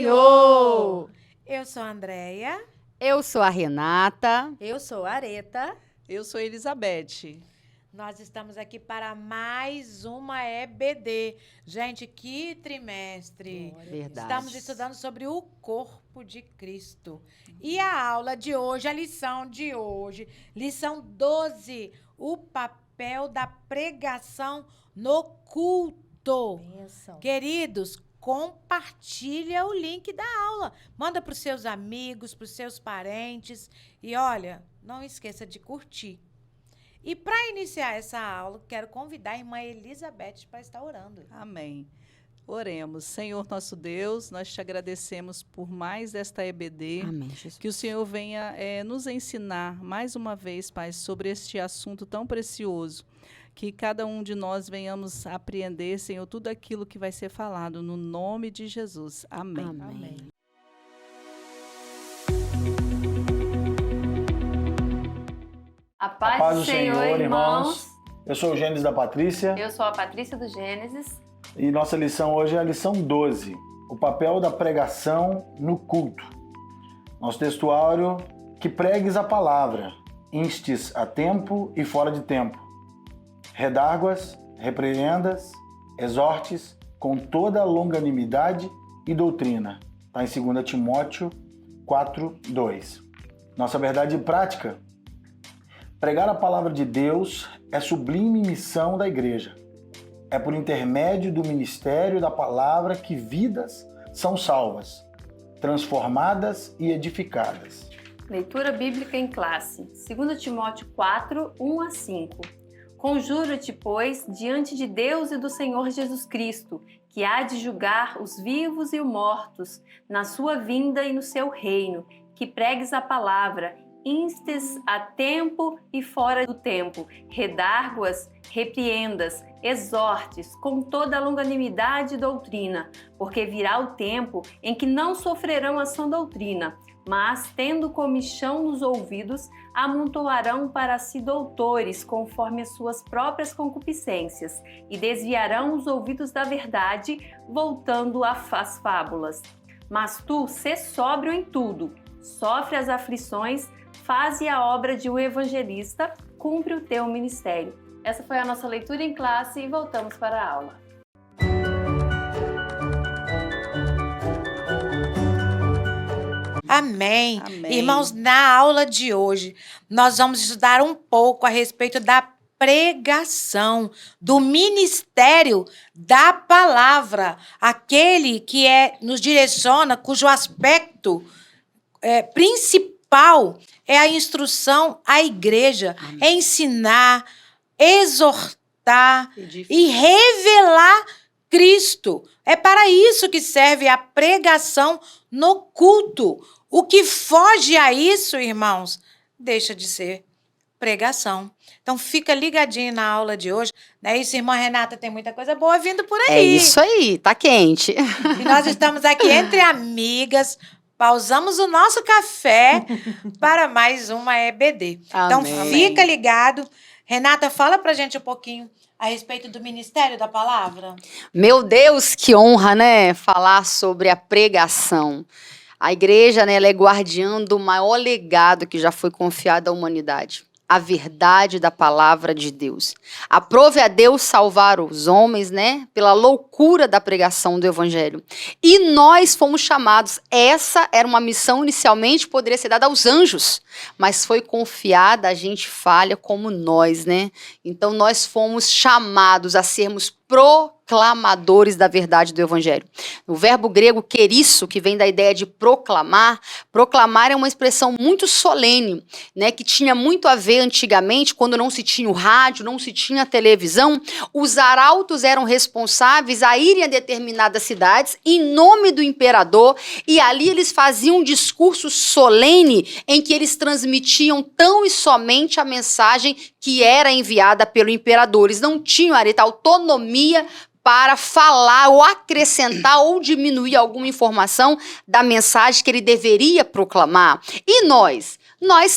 Senhor! Eu sou a Andréia. Eu sou a Renata. Eu sou a Areta. Eu sou a Elizabeth. Nós estamos aqui para mais uma EBD. Gente, que trimestre! Verdade. Estamos estudando sobre o corpo de Cristo. E a aula de hoje, a lição de hoje, lição 12, o papel da pregação no culto. Bênção. Queridos, compartilha o link da aula. Manda para os seus amigos, para os seus parentes. E olha, não esqueça de curtir. E para iniciar essa aula, quero convidar a irmã Elizabeth para estar orando. Amém. Oremos. Senhor nosso Deus, nós te agradecemos por mais esta EBD. Amém, Jesus. Que o Senhor venha nos ensinar mais uma vez, Pai, sobre este assunto tão precioso. Que cada um de nós venhamos apreender, Senhor, tudo aquilo que vai ser falado, no nome de Jesus. Amém. Amém. A paz do Senhor, irmãos. Eu sou o Gênesis da Patrícia. Eu sou a Patrícia do Gênesis. E nossa lição hoje é a lição 12, o papel da pregação no culto. Nosso textuário, que pregues a palavra, instes a tempo e fora de tempo. Redarguas, repreendas, exortes com toda a longanimidade e doutrina. Está em 2 Timóteo 4:2. Nossa verdade prática. Pregar a palavra de Deus é sublime missão da igreja. É por intermédio do ministério da palavra que vidas são salvas, transformadas e edificadas. Leitura bíblica em classe. 2 Timóteo 4, 1 a 5. Conjuro-te, pois, diante de Deus e do Senhor Jesus Cristo, que há de julgar os vivos e os mortos, na sua vinda e no seu reino, que pregues a palavra, instes a tempo e fora do tempo, redarguas, repreendas, exortes com toda a longanimidade e doutrina, porque virá o tempo em que não sofrerão a sã doutrina, mas, tendo comichão nos ouvidos, amontoarão para si doutores conforme as suas próprias concupiscências, e desviarão os ouvidos da verdade, voltando às fábulas. Mas tu, sê sóbrio em tudo, sofre as aflições, faze a obra de um evangelista, cumpre o teu ministério. Essa foi a nossa leitura em classe e voltamos para a aula. Amém. Amém. Irmãos, na aula de hoje, nós vamos estudar um pouco a respeito da pregação, do ministério da palavra, aquele que nos direciona, cujo aspecto principal é a instrução à igreja, é ensinar, exortar e revelar Cristo. É para isso que serve a pregação no culto. O que foge a isso, irmãos, deixa de ser pregação. Então, fica ligadinho na aula de hoje. Não é isso, irmã Renata? Tem muita coisa boa vindo por aí. É isso aí, tá quente. E nós estamos aqui entre amigas, pausamos o nosso café para mais uma EBD. Então, Amém. fica ligado. Renata, fala pra gente um pouquinho a respeito do ministério da palavra. Meu Deus, que honra, né? Falar sobre a pregação. A igreja, né, ela é guardiã do maior legado que já foi confiado à humanidade. A verdade da palavra de Deus. Aprove a Deus salvar os homens, né, pela loucura da pregação do evangelho. E nós fomos chamados. Essa era uma missão inicialmente poderia ser dada aos anjos, mas foi confiada a gente falha como nós, né? Então nós fomos chamados a sermos proclamadores da verdade do evangelho. O verbo grego querisso, que vem da ideia de proclamar, proclamar é uma expressão muito solene, né, que tinha muito a ver antigamente, quando não se tinha o rádio, não se tinha a televisão, os arautos eram responsáveis a irem a determinadas cidades em nome do imperador, e ali eles faziam um discurso solene em que eles transmitiam tão e somente a mensagem que era enviada pelo imperador. Eles não tinham, Areta, autonomia para falar ou acrescentar ou diminuir alguma informação da mensagem que ele deveria proclamar. E nós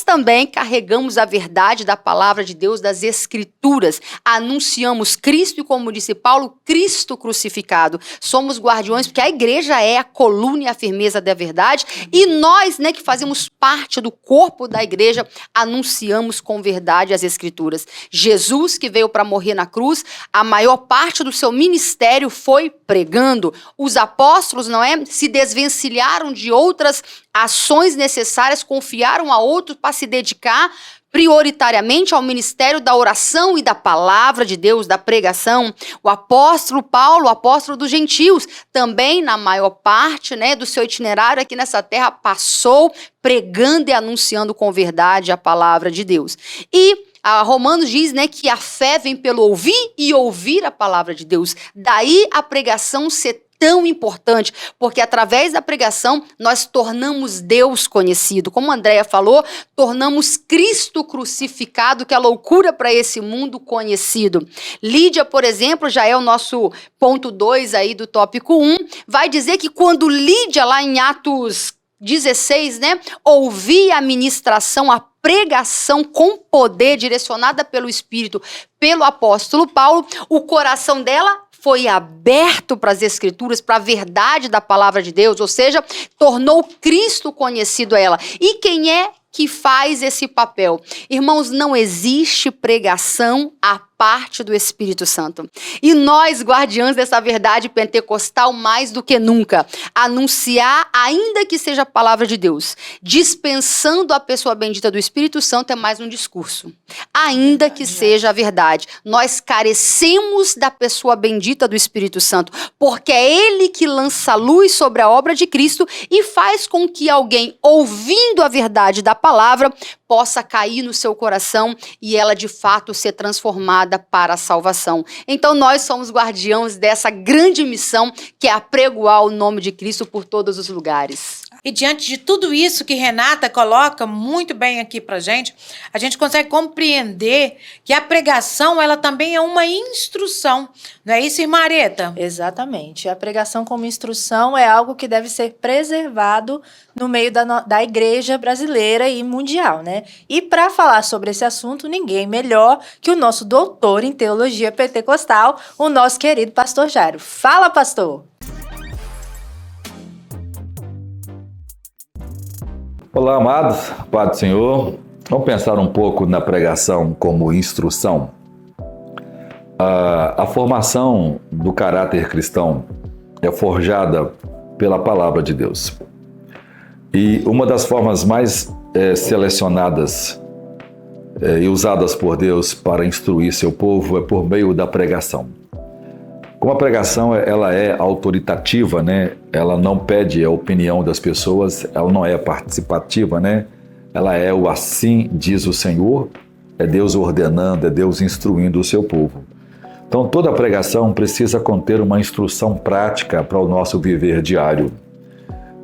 também carregamos a verdade da palavra de Deus, das Escrituras. Anunciamos Cristo e, como disse Paulo, Cristo crucificado. Somos guardiões, porque a igreja é a coluna e a firmeza da verdade. E nós, que fazemos parte do corpo da igreja, anunciamos com verdade as Escrituras. Jesus, que veio para morrer na cruz, a maior parte do seu ministério foi pregando. Os apóstolos, se desvencilharam de outras ações necessárias, confiaram a outros para se dedicar prioritariamente ao ministério da oração e da palavra de Deus, da pregação. O apóstolo Paulo, o apóstolo dos gentios, também na maior parte do seu itinerário aqui nessa terra, passou pregando e anunciando com verdade a palavra de Deus. E Romanos diz que a fé vem pelo ouvir e ouvir a palavra de Deus. Daí a pregação ser tão importante, porque através da pregação nós tornamos Deus conhecido. Como a Andréia falou, tornamos Cristo crucificado, que é loucura para esse mundo, conhecido. Lídia, por exemplo, já é o nosso ponto 2 aí do tópico 1, vai dizer que quando Lídia, lá em Atos 16, ouvia a ministração, a pregação com poder, direcionada pelo Espírito, pelo apóstolo Paulo, o coração dela foi aberto para as Escrituras, para a verdade da palavra de Deus, ou seja, tornou Cristo conhecido a ela. E quem é que faz esse papel? Irmãos, não existe pregação à parte do Espírito Santo. E nós, guardiãs dessa verdade pentecostal, mais do que nunca, anunciar, ainda que seja a palavra de Deus, dispensando a pessoa bendita do Espírito Santo, é mais um discurso. Ainda que seja a verdade. Nós carecemos da pessoa bendita do Espírito Santo, porque é Ele que lança luz sobre a obra de Cristo e faz com que alguém, ouvindo a verdade da palavra, possa cair no seu coração e ela de fato ser transformada para a salvação. Então nós somos guardiãos dessa grande missão, que é apregoar o nome de Cristo por todos os lugares. E diante de tudo isso que Renata coloca muito bem aqui pra gente, a gente consegue compreender que a pregação, ela também é uma instrução. Não é isso, irmã Areta? Exatamente. A pregação como instrução é algo que deve ser preservado no meio da igreja brasileira e mundial, E para falar sobre esse assunto, ninguém melhor que o nosso doutor em teologia pentecostal, o nosso querido pastor Jairo. Fala, pastor! Olá, amados, Pai do Senhor. Vamos pensar um pouco na pregação como instrução. A formação do caráter cristão é forjada pela palavra de Deus. E uma das formas mais selecionadas e usadas por Deus para instruir seu povo é por meio da pregação. Como a pregação ela é autoritativa, Ela não pede a opinião das pessoas, ela não é participativa, Ela é o assim diz o Senhor, é Deus ordenando, é Deus instruindo o seu povo. Então toda pregação precisa conter uma instrução prática para o nosso viver diário.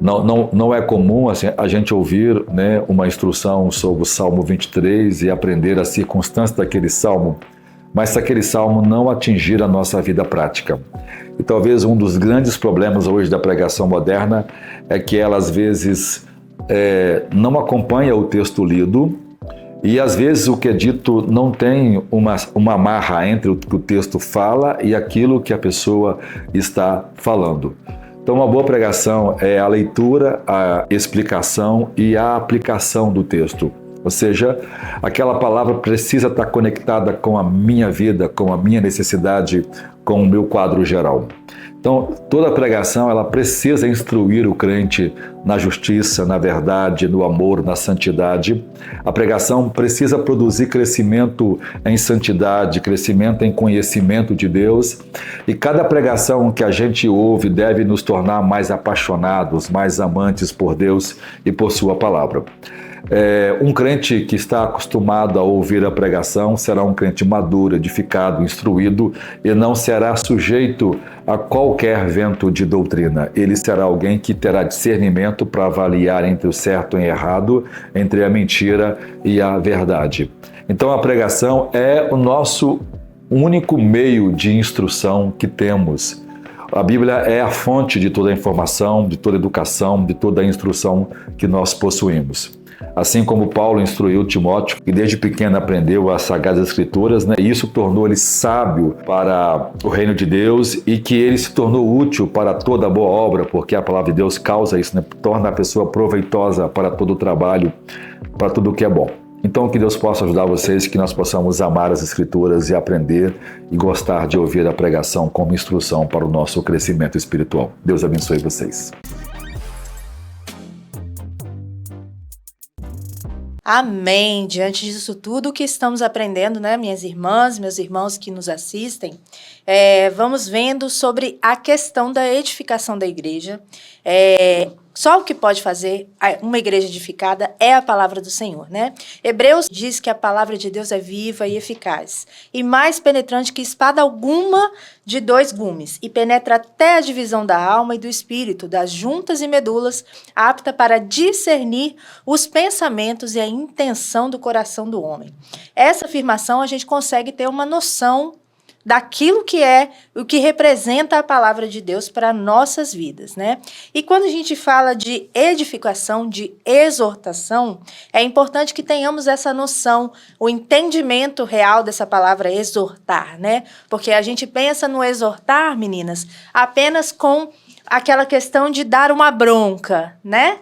Não é comum a gente ouvir uma instrução sobre o Salmo 23 e aprender as circunstâncias daquele salmo, mas se aquele salmo não atingir a nossa vida prática. E talvez um dos grandes problemas hoje da pregação moderna é que ela às vezes não acompanha o texto lido e às vezes o que é dito não tem uma amarra entre o que o texto fala e aquilo que a pessoa está falando. Então uma boa pregação é a leitura, a explicação e a aplicação do texto. Ou seja, aquela palavra precisa estar conectada com a minha vida, com a minha necessidade, com o meu quadro geral. Então, toda pregação ela precisa instruir o crente na justiça, na verdade, no amor, na santidade. A pregação precisa produzir crescimento em santidade, crescimento em conhecimento de Deus. E cada pregação que a gente ouve deve nos tornar mais apaixonados, mais amantes por Deus e por sua palavra. Um crente que está acostumado a ouvir a pregação será um crente maduro, edificado, instruído e não será sujeito a qualquer vento de doutrina. Ele será alguém que terá discernimento para avaliar entre o certo e o errado, entre a mentira e a verdade. Então a pregação é o nosso único meio de instrução que temos. A Bíblia é a fonte de toda a informação, de toda a educação, de toda a instrução que nós possuímos. Assim como Paulo instruiu Timóteo, que desde pequeno aprendeu as Sagradas Escrituras, né? E isso tornou ele sábio para o reino de Deus e que ele se tornou útil para toda boa obra, porque a palavra de Deus causa isso, né? Torna a pessoa proveitosa para todo o trabalho, para tudo o que é bom. Então, que Deus possa ajudar vocês, que nós possamos amar as Escrituras e aprender e gostar de ouvir a pregação como instrução para o nosso crescimento espiritual. Deus abençoe vocês. Amém. Diante disso tudo que estamos aprendendo, né, minhas irmãs, meus irmãos que nos assistem, vamos vendo sobre a questão da edificação da igreja. Só o que pode fazer uma igreja edificada é a palavra do Senhor, né? Hebreus diz que a palavra de Deus é viva e eficaz, e mais penetrante que espada alguma de 2 gumes, e penetra até a divisão da alma e do espírito, das juntas e medulas, apta para discernir os pensamentos e a intenção do coração do homem. Essa afirmação a gente consegue ter uma noção daquilo que é, o que representa a palavra de Deus para nossas vidas, né? E quando a gente fala de edificação, de exortação, é importante que tenhamos essa noção, o entendimento real dessa palavra exortar, né? Porque a gente pensa no exortar, meninas, apenas com aquela questão de dar uma bronca, né?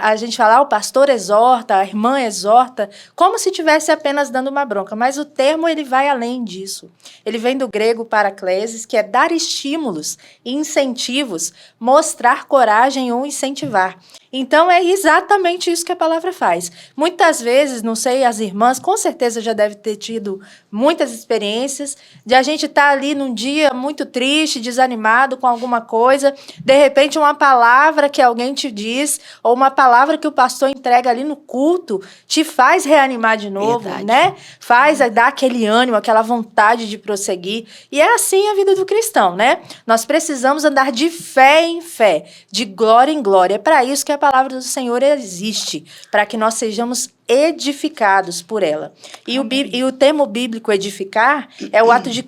A gente fala, o pastor exorta, a irmã exorta, como se estivesse apenas dando uma bronca, mas o termo ele vai além disso. Ele vem do grego paraklesis, que é dar estímulos, incentivos, mostrar coragem ou incentivar. Então, é exatamente isso que a palavra faz. Muitas vezes, não sei, as irmãs com certeza já devem ter tido muitas experiências de a gente estar ali num dia muito triste, desanimado com alguma coisa, de repente uma palavra que alguém te diz, ou uma palavra que o pastor entrega ali no culto, te faz reanimar de novo, Verdade. né? Faz dar aquele ânimo, aquela vontade de prosseguir. E é assim a vida do cristão, né? Nós precisamos andar de fé em fé, de glória em glória. É para isso que a palavra do Senhor existe, para que nós sejamos edificados por ela. E o termo bíblico edificar é o ato de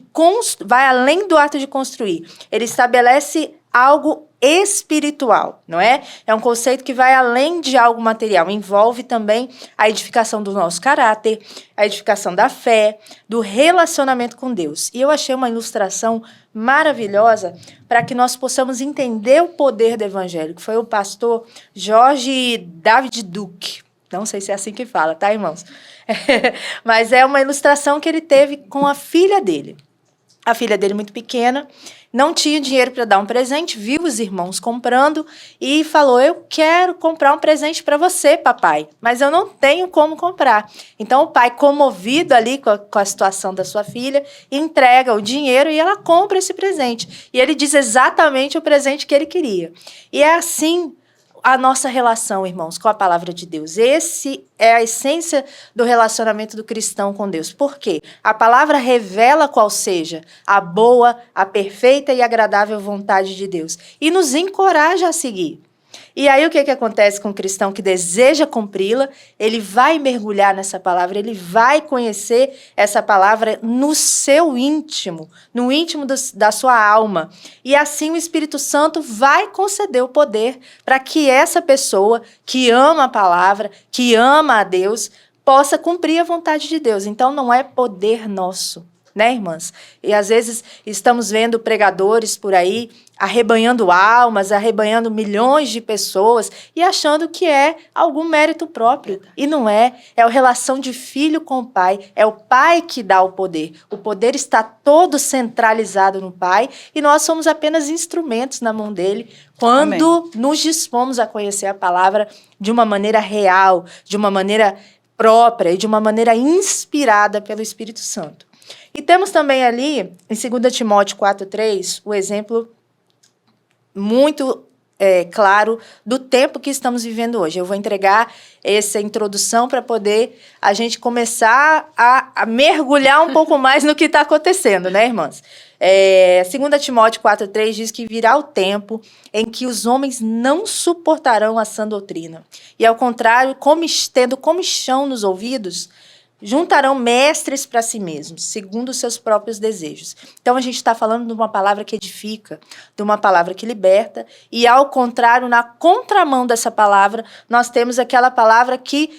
vai além do ato de construir. Ele estabelece algo espiritual, não é? É um conceito que vai além de algo material, envolve também a edificação do nosso caráter, a edificação da fé, do relacionamento com Deus. E eu achei uma ilustração maravilhosa para que nós possamos entender o poder do evangelho, que foi o pastor George David Duke. Não sei se é assim que fala, tá, irmãos? Mas é uma ilustração que ele teve com a filha dele. A filha dele, muito pequena, não tinha dinheiro para dar um presente, viu os irmãos comprando e falou, eu quero comprar um presente para você, papai, mas eu não tenho como comprar. Então o pai, comovido ali com a situação da sua filha, entrega o dinheiro e ela compra esse presente. E ele diz exatamente o presente que ele queria. E é assim a nossa relação, irmãos, com a palavra de Deus. Esse é a essência do relacionamento do cristão com Deus. Por quê? A palavra revela qual seja a boa, a perfeita e agradável vontade de Deus. E nos encoraja a seguir. E aí o que acontece com o cristão que deseja cumpri-la? Ele vai mergulhar nessa palavra, ele vai conhecer essa palavra no seu íntimo, no íntimo da sua alma. E assim o Espírito Santo vai conceder o poder para que essa pessoa que ama a palavra, que ama a Deus, possa cumprir a vontade de Deus. Então não é poder nosso, né, irmãs? E às vezes estamos vendo pregadores por aí arrebanhando almas, arrebanhando milhões de pessoas e achando que é algum mérito próprio. E não é. É a relação de filho com o pai. É o pai que dá o poder. O poder está todo centralizado no pai e nós somos apenas instrumentos na mão dele quando nos dispomos a conhecer a palavra de uma maneira real, de uma maneira própria e de uma maneira inspirada pelo Espírito Santo. E temos também ali, em 2 Timóteo 4:3, o exemplo muito claro do tempo que estamos vivendo hoje. Eu vou entregar essa introdução para poder a gente começar a mergulhar um pouco mais no que está acontecendo, né, irmãs? 2 Timóteo 4:3 diz que virá o tempo em que os homens não suportarão a sã doutrina. E, ao contrário, tendo comichão nos ouvidos, juntarão mestres para si mesmos, segundo os seus próprios desejos. Então, a gente está falando de uma palavra que edifica, de uma palavra que liberta, e, ao contrário, na contramão dessa palavra, nós temos aquela palavra que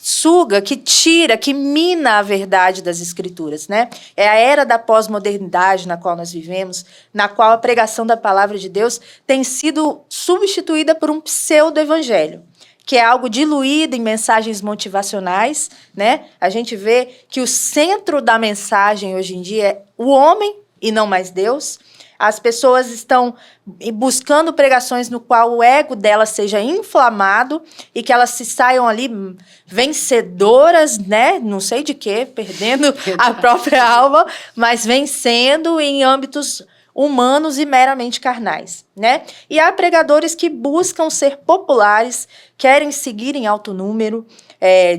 suga, que tira, que mina a verdade das Escrituras, né? É a era da pós-modernidade na qual nós vivemos, na qual a pregação da palavra de Deus tem sido substituída por um pseudo-evangelho, que é algo diluído em mensagens motivacionais, né? A gente vê que o centro da mensagem hoje em dia é o homem e não mais Deus. As pessoas estão buscando pregações no qual o ego delas seja inflamado e que elas se saiam ali vencedoras, né? Não sei de quê, perdendo a própria alma, mas vencendo em âmbitos humanos e meramente carnais, né? E há pregadores que buscam ser populares, querem seguir em alto número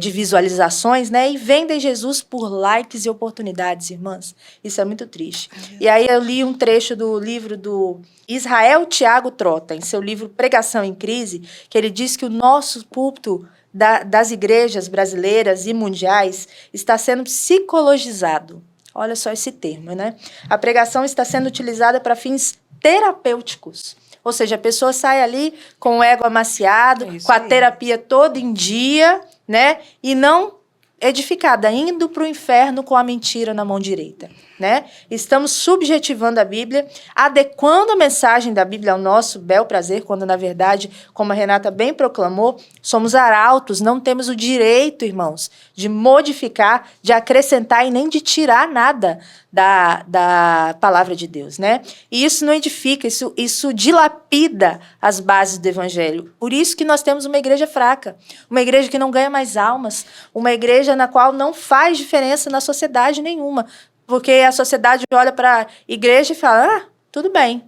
de visualizações, né? E vendem Jesus por likes e oportunidades, irmãs. Isso é muito triste. E aí eu li um trecho do livro do Israel Tiago Trota, em seu livro Pregação em Crise, que ele diz que o nosso púlpito das igrejas brasileiras e mundiais está sendo psicologizado. Olha só esse termo, né? A pregação está sendo utilizada para fins terapêuticos. Ou seja, a pessoa sai ali com o ego amaciado, com a terapia toda em dia, né? E não edificada, indo para o inferno com a mentira na mão direita, né? Estamos subjetivando a Bíblia, adequando a mensagem da Bíblia ao nosso bel prazer, quando, na verdade, como a Renata bem proclamou, somos arautos, não temos o direito, irmãos, de modificar, de acrescentar e nem de tirar nada da palavra de Deus, né? E isso não edifica, isso dilapida as bases do evangelho. Por isso que nós temos uma igreja fraca, uma igreja que não ganha mais almas, uma igreja na qual não faz diferença na sociedade nenhuma, porque a sociedade olha para a igreja e fala, tudo bem.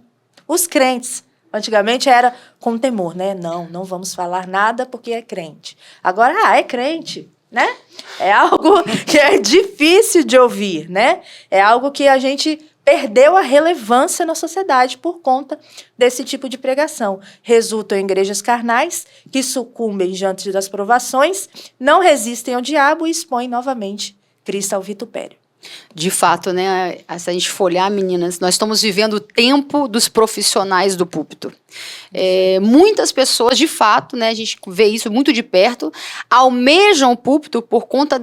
Os crentes, antigamente era com temor, né? Não vamos falar nada porque é crente. Agora, é crente, né? É algo que é difícil de ouvir, né? É algo que a gente perdeu a relevância na sociedade por conta desse tipo de pregação. Resultam em igrejas carnais que sucumbem diante das provações, não resistem ao diabo e expõem novamente Cristo ao vitupério. De fato, né? Se a gente for olhar, meninas, nós estamos vivendo o tempo dos profissionais do púlpito. Muitas pessoas, de fato, né, a gente vê isso muito de perto, almejam o púlpito por conta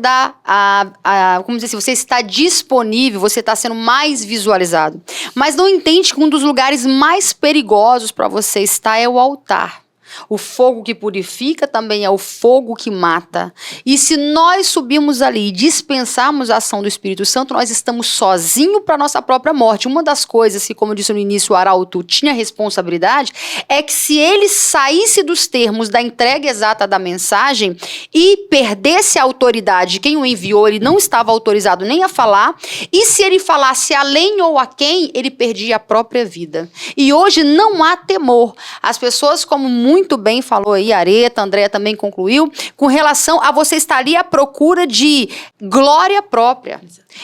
como dizer assim, você está disponível, você está sendo mais visualizado. Mas não entende que um dos lugares mais perigosos para você estar é o altar. O fogo que purifica também é o fogo que mata. E se nós subirmos ali e dispensarmos a ação do Espírito Santo, nós estamos sozinhos para a nossa própria morte. Uma das coisas que, como eu disse no início, o arauto tinha responsabilidade, é que se ele saísse dos termos da entrega exata da mensagem e perdesse a autoridade de quem o enviou, ele não estava autorizado nem a falar, e se ele falasse além ou a quem, ele perdia a própria vida. E hoje não há temor. As pessoas, como muito bem falou aí, Areta, Andréa também concluiu, com relação a você estar ali à procura de glória própria.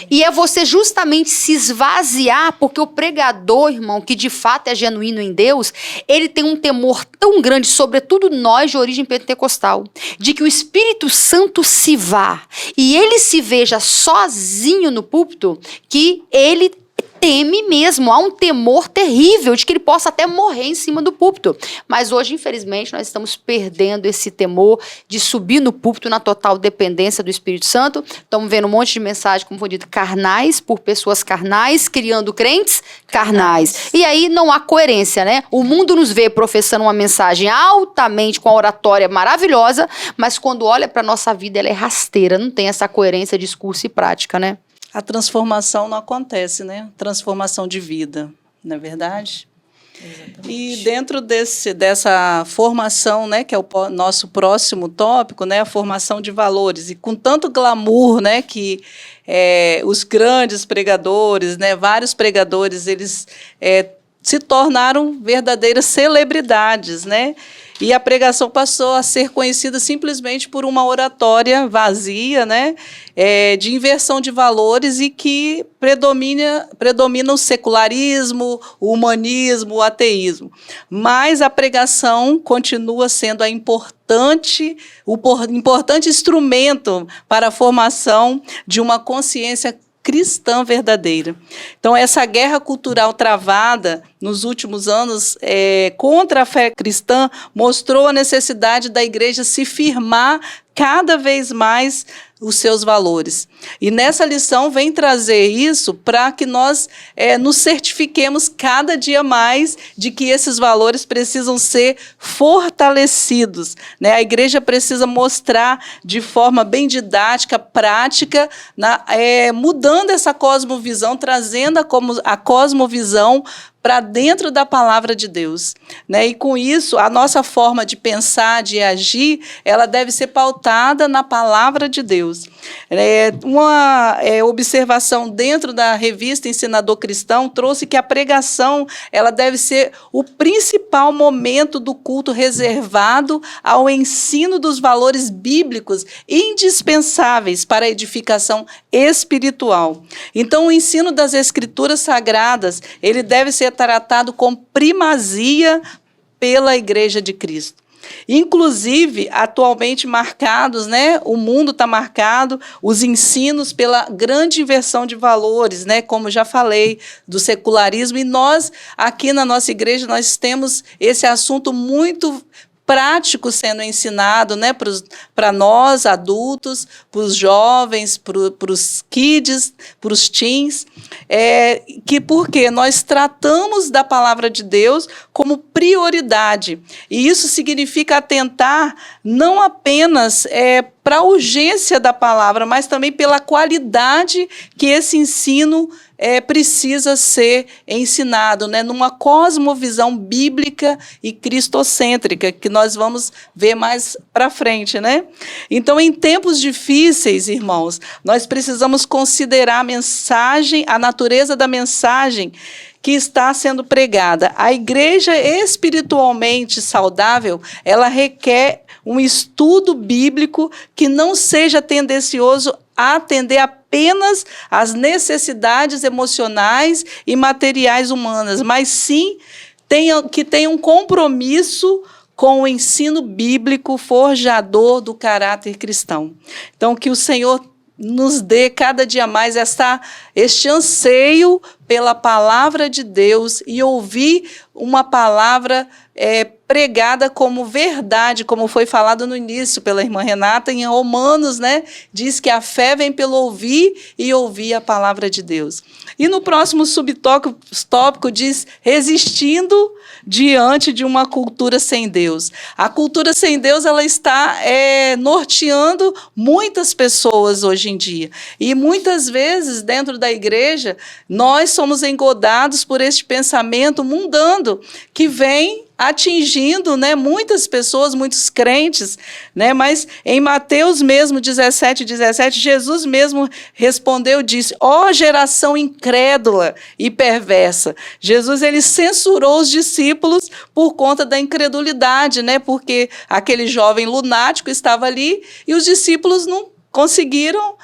E é você justamente se esvaziar, porque o pregador, irmão, que de fato é genuíno em Deus, ele tem um temor tão grande, sobretudo nós de origem pentecostal, de que o Espírito Santo se vá e ele se veja sozinho no púlpito, que ele teme mesmo, há um temor terrível de que ele possa até morrer em cima do púlpito. Mas hoje, infelizmente, nós estamos perdendo esse temor de subir no púlpito na total dependência do Espírito Santo. Estamos vendo um monte de mensagens, como foi dito, carnais, por pessoas carnais, criando crentes carnais. E aí não há coerência, né? O mundo nos vê professando uma mensagem altamente, com a oratória maravilhosa, mas quando olha para a nossa vida, ela é rasteira, não tem essa coerência, discurso e prática, né? A transformação não acontece, né? Transformação de vida, não é verdade? Exatamente. E dentro dessa formação, né, que é o nosso próximo tópico, né, a formação de valores, e com tanto glamour, né, que os grandes pregadores, né, vários pregadores, eles se tornaram verdadeiras celebridades, né? e a pregação passou a ser conhecida simplesmente por uma oratória vazia, né, de inversão de valores e que predomina o secularismo, o humanismo, o ateísmo. Mas a pregação continua sendo o importante instrumento para a formação de uma consciência cristã verdadeira. Então, essa guerra cultural travada nos últimos anos contra a fé cristã mostrou a necessidade da igreja se firmar cada vez mais os seus valores. E nessa lição vem trazer isso para que nós nos certifiquemos cada dia mais de que esses valores precisam ser fortalecidos, né? A igreja precisa mostrar de forma bem didática, prática, mudando essa cosmovisão, trazendo a cosmovisão para dentro da palavra de Deus, né? E com isso, a nossa forma de pensar, de agir, ela deve ser pautada na palavra de Deus. Uma observação dentro da revista Ensinador Cristão trouxe que a pregação ela deve ser o principal momento do culto reservado ao ensino dos valores bíblicos indispensáveis para a edificação espiritual. Então, o ensino das Escrituras Sagradas, ele deve ser tratado com primazia pela Igreja de Cristo. Inclusive, atualmente marcados, né, o mundo está marcado, os ensinos pela grande inversão de valores, né, como já falei, do secularismo, e nós, aqui na nossa igreja, nós temos esse assunto muito prático sendo ensinado, né, para nós, adultos, para os jovens, para os kids, para os teens, porque nós tratamos da palavra de Deus como prioridade. E isso significa atentar não apenas para a urgência da palavra, mas também pela qualidade que esse ensino precisa ser ensinado, né, numa cosmovisão bíblica e cristocêntrica, que nós vamos ver mais para frente, né? Então, em tempos difíceis, irmãos, nós precisamos considerar a mensagem, a natureza da mensagem que está sendo pregada. A igreja espiritualmente saudável, ela requer um estudo bíblico que não seja tendencioso a atender apenas às necessidades emocionais e materiais humanas, mas sim que tenha um compromisso com o ensino bíblico forjador do caráter cristão. Então, que o Senhor nos dê cada dia mais este anseio pela palavra de Deus e ouvir uma palavra pregada como verdade, como foi falado no início pela irmã Renata, em Romanos, né? Diz que a fé vem pelo ouvir e ouvir a palavra de Deus. E no próximo subtópico diz, resistindo diante de uma cultura sem Deus. A cultura sem Deus, ela está norteando muitas pessoas hoje em dia. E muitas vezes, dentro da igreja, nós somos engodados por este pensamento mundano que vem atingindo, né, muitas pessoas, muitos crentes, né, mas em Mateus mesmo, 17, Jesus mesmo respondeu, disse, ó geração incrédula e perversa. Jesus, ele censurou os discípulos por conta da incredulidade, né, porque aquele jovem lunático estava ali e os discípulos não conseguiram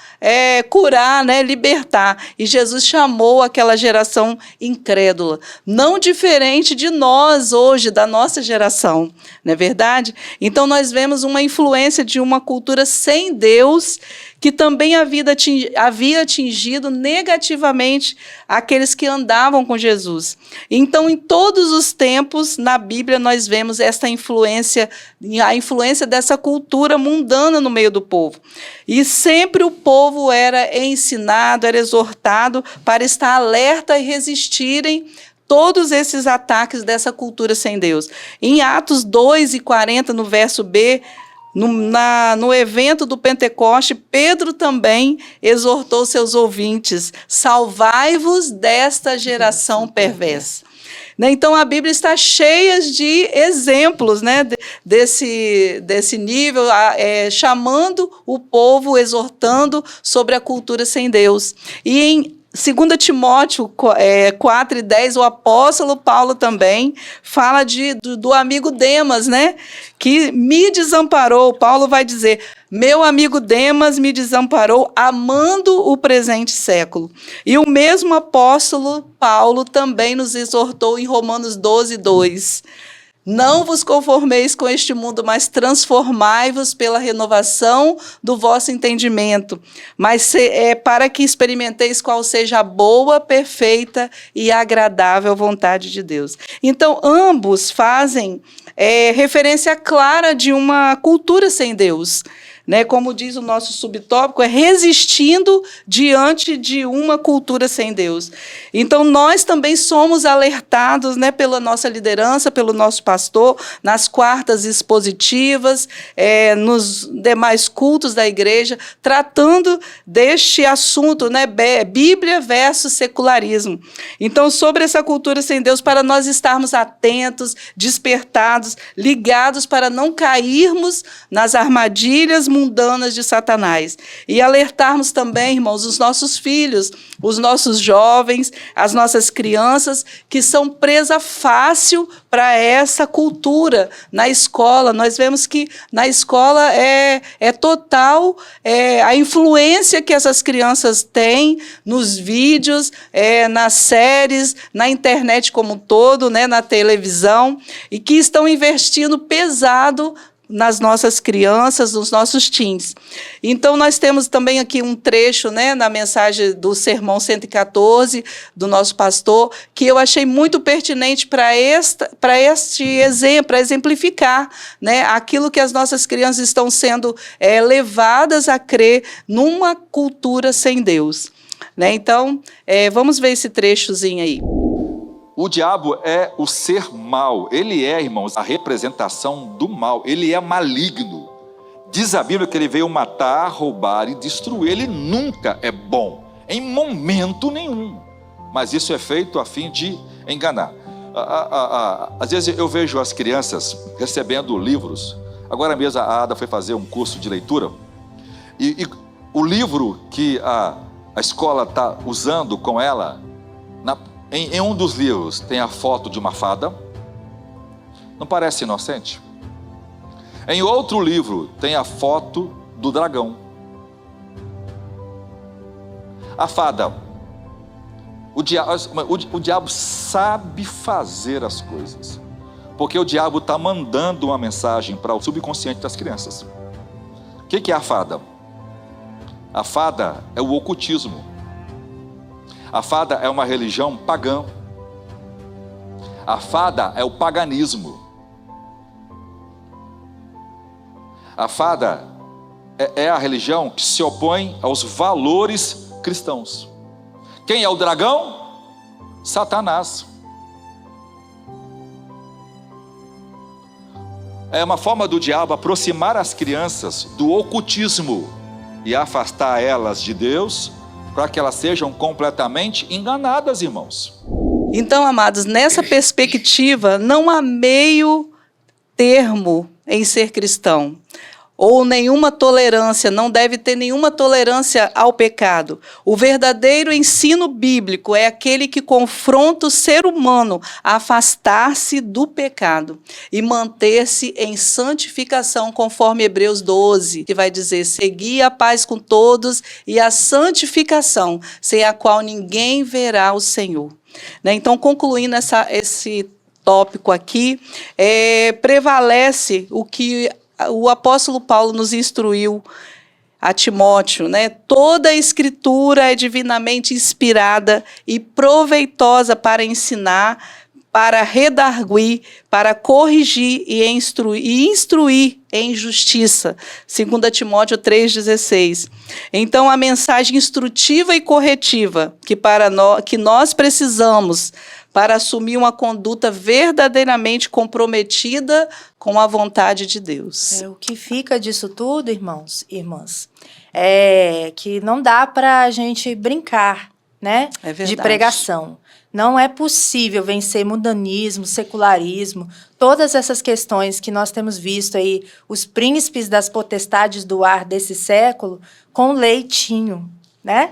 curar, né, libertar. E Jesus chamou aquela geração incrédula, não diferente de nós hoje, da nossa geração, não é verdade? Então, nós vemos uma influência de uma cultura sem Deus, que também havia atingido negativamente aqueles que andavam com Jesus. Então, em todos os tempos, na Bíblia, nós vemos esta influência, a influência dessa cultura mundana no meio do povo. E sempre o povo era ensinado, era exortado para estar alerta e resistirem todos esses ataques dessa cultura sem Deus. Em Atos 2:40, no verso B, no evento do Pentecoste, Pedro também exortou seus ouvintes, salvai-vos desta geração perversa. Então, a Bíblia está cheia de exemplos, né, desse nível, chamando o povo, exortando sobre a cultura sem Deus. E em 2 Timóteo 4:10, o apóstolo Paulo também fala do amigo Demas, né? Que me desamparou. Paulo vai dizer: meu amigo Demas me desamparou, amando o presente século. E o mesmo apóstolo Paulo também nos exortou em Romanos 12:2. Não vos conformeis com este mundo, mas transformai-vos pela renovação do vosso entendimento, mas para que experimenteis qual seja a boa, perfeita e agradável vontade de Deus. Então, ambos fazem referência clara de uma cultura sem Deus. Né, como diz o nosso subtópico, é resistindo diante de uma cultura sem Deus. Então, nós também somos alertados, né, pela nossa liderança, pelo nosso pastor, nas quartas expositivas, nos demais cultos da igreja, tratando deste assunto, né, Bíblia versus secularismo. Então, sobre essa cultura sem Deus, para nós estarmos atentos, despertados, ligados, para não cairmos nas armadilhas mundanas de Satanás. E alertarmos também, irmãos, os nossos filhos, os nossos jovens, as nossas crianças, que são presa fácil para essa cultura na escola. Nós vemos que na escola é total a influência que essas crianças têm nos vídeos, nas séries, na internet como um todo, né, na televisão, e que estão investindo pesado nas nossas crianças, nos nossos teens. Então, nós temos também aqui um trecho, né, na mensagem do Sermão 114, do nosso pastor, que eu achei muito pertinente para este exemplo, para exemplificar, né, aquilo que as nossas crianças estão sendo levadas a crer numa cultura sem Deus. Né? Então, vamos ver esse trechozinho aí. O diabo é o ser mau. Ele é, irmãos, a representação do mal. Ele é maligno. Diz a Bíblia que ele veio matar, roubar e destruir. Ele nunca é bom, em momento nenhum. Mas isso é feito a fim de enganar. Às vezes eu vejo as crianças recebendo livros. Agora mesmo a Ada foi fazer um curso de leitura. E o livro que a escola está usando com ela, em um dos livros tem a foto de uma fada. Não parece inocente? Em outro livro tem a foto do dragão. A fada. O diabo sabe fazer as coisas. Porque o diabo está mandando uma mensagem para o subconsciente das crianças. O que é a fada? A fada é o ocultismo. A fada é uma religião pagã. A fada é o paganismo. A fada é a religião que se opõe aos valores cristãos. Quem é o dragão? Satanás. É uma forma do diabo aproximar as crianças do ocultismo e afastar elas de Deus, para que elas sejam completamente enganadas, irmãos. Então, amados, nessa perspectiva, não há meio termo em ser cristão, ou nenhuma tolerância, não deve ter nenhuma tolerância ao pecado. O verdadeiro ensino bíblico é aquele que confronta o ser humano a afastar-se do pecado e manter-se em santificação, conforme Hebreus 12, que vai dizer: segui a paz com todos e a santificação, sem a qual ninguém verá o Senhor. Né? Então, concluindo esse tópico aqui, prevalece o que o apóstolo Paulo nos instruiu a Timóteo, né? Toda a escritura é divinamente inspirada e proveitosa para ensinar, para redarguir, para corrigir e instruir em justiça. 2 Timóteo 3,16. Então, a mensagem instrutiva e corretiva que nós precisamos para assumir uma conduta verdadeiramente comprometida com a vontade de Deus. O que fica disso tudo, irmãos e irmãs, é que não dá para a gente brincar, né, de pregação. Não é possível vencer mundanismo, secularismo, todas essas questões que nós temos visto aí, os príncipes das potestades do ar desse século, com leitinho, né?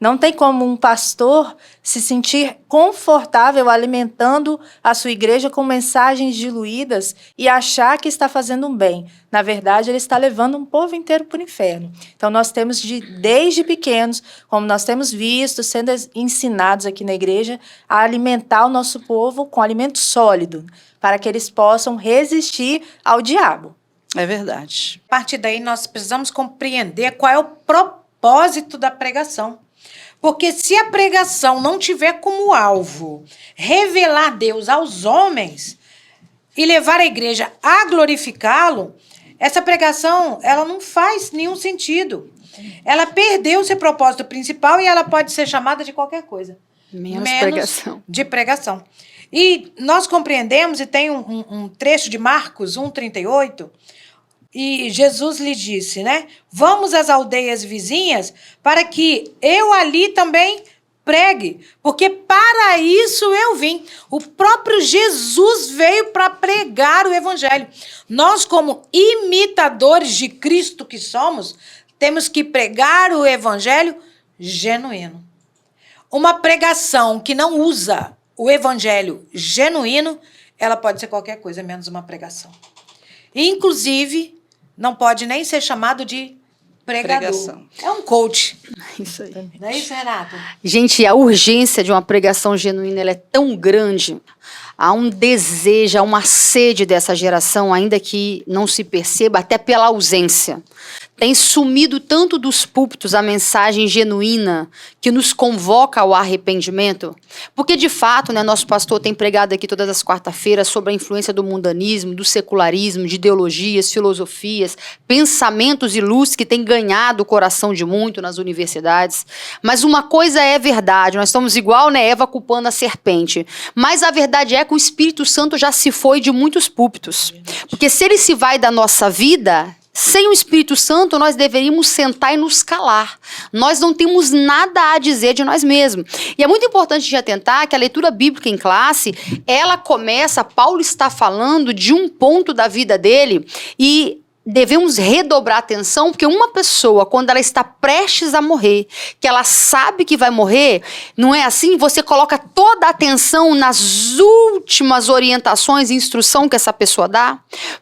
Não tem como um pastor se sentir confortável alimentando a sua igreja com mensagens diluídas e achar que está fazendo um bem. Na verdade, ele está levando um povo inteiro para o inferno. Então, nós temos desde pequenos, como nós temos visto, sendo ensinados aqui na igreja, a alimentar o nosso povo com alimento sólido, para que eles possam resistir ao diabo. É verdade. A partir daí, nós precisamos compreender qual é o propósito da pregação. Porque se a pregação não tiver como alvo revelar Deus aos homens e levar a igreja a glorificá-lo, essa pregação ela não faz nenhum sentido. Ela perdeu seu propósito principal e ela pode ser chamada de qualquer coisa. Menos pregação. De pregação. E nós compreendemos, e tem um trecho de Marcos 1,38, e Jesus lhe disse, né? Vamos às aldeias vizinhas para que eu ali também pregue, porque para isso eu vim. O próprio Jesus veio para pregar o evangelho. Nós, como imitadores de Cristo que somos, temos que pregar o evangelho genuíno. Uma pregação que não usa o evangelho genuíno, ela pode ser qualquer coisa, menos uma pregação. Inclusive, não pode nem ser chamado de pregador. Pregação. É um coach. Isso aí. Não é isso, Renato? Gente, a urgência de uma pregação genuína ela é tão grande. Há um desejo, há uma sede dessa geração, ainda que não se perceba, até pela ausência. Tem sumido tanto dos púlpitos a mensagem genuína que nos convoca ao arrependimento. Porque, de fato, né, nosso pastor tem pregado aqui todas as quarta-feiras sobre a influência do mundanismo, do secularismo, de ideologias, filosofias, pensamentos e luz que tem ganhado o coração de muito nas universidades. Mas uma coisa é verdade, nós estamos igual, né, Eva culpando a serpente. Mas a verdade é que o Espírito Santo já se foi de muitos púlpitos. Porque se ele se vai da nossa vida, sem o Espírito Santo, nós deveríamos sentar e nos calar. Nós não temos nada a dizer de nós mesmos. E é muito importante de atentar que a leitura bíblica em classe, ela começa, Paulo está falando de um ponto da vida dele e devemos redobrar a atenção, porque uma pessoa, quando ela está prestes a morrer, que ela sabe que vai morrer, não é assim? Você coloca toda a atenção nas últimas orientações e instrução que essa pessoa dá.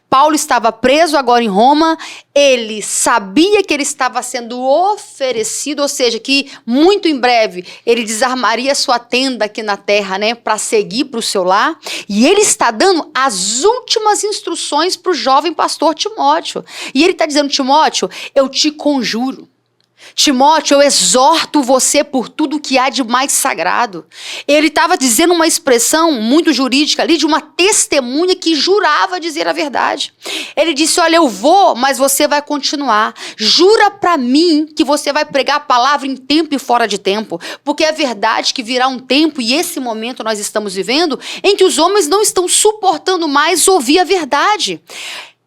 Paulo estava preso agora em Roma, ele sabia que ele estava sendo oferecido, ou seja, que muito em breve ele desarmaria sua tenda aqui na terra, né, para seguir para o seu lar, e ele está dando as últimas instruções para o jovem pastor Timóteo. E ele está dizendo, Timóteo, eu te conjuro. Timóteo, eu exorto você por tudo que há de mais sagrado. Ele estava dizendo uma expressão muito jurídica ali de uma testemunha que jurava dizer a verdade. Ele disse, olha, eu vou, mas você vai continuar. Jura para mim que você vai pregar a palavra em tempo e fora de tempo. Porque é verdade que virá um tempo, e esse momento nós estamos vivendo, em que os homens não estão suportando mais ouvir a verdade.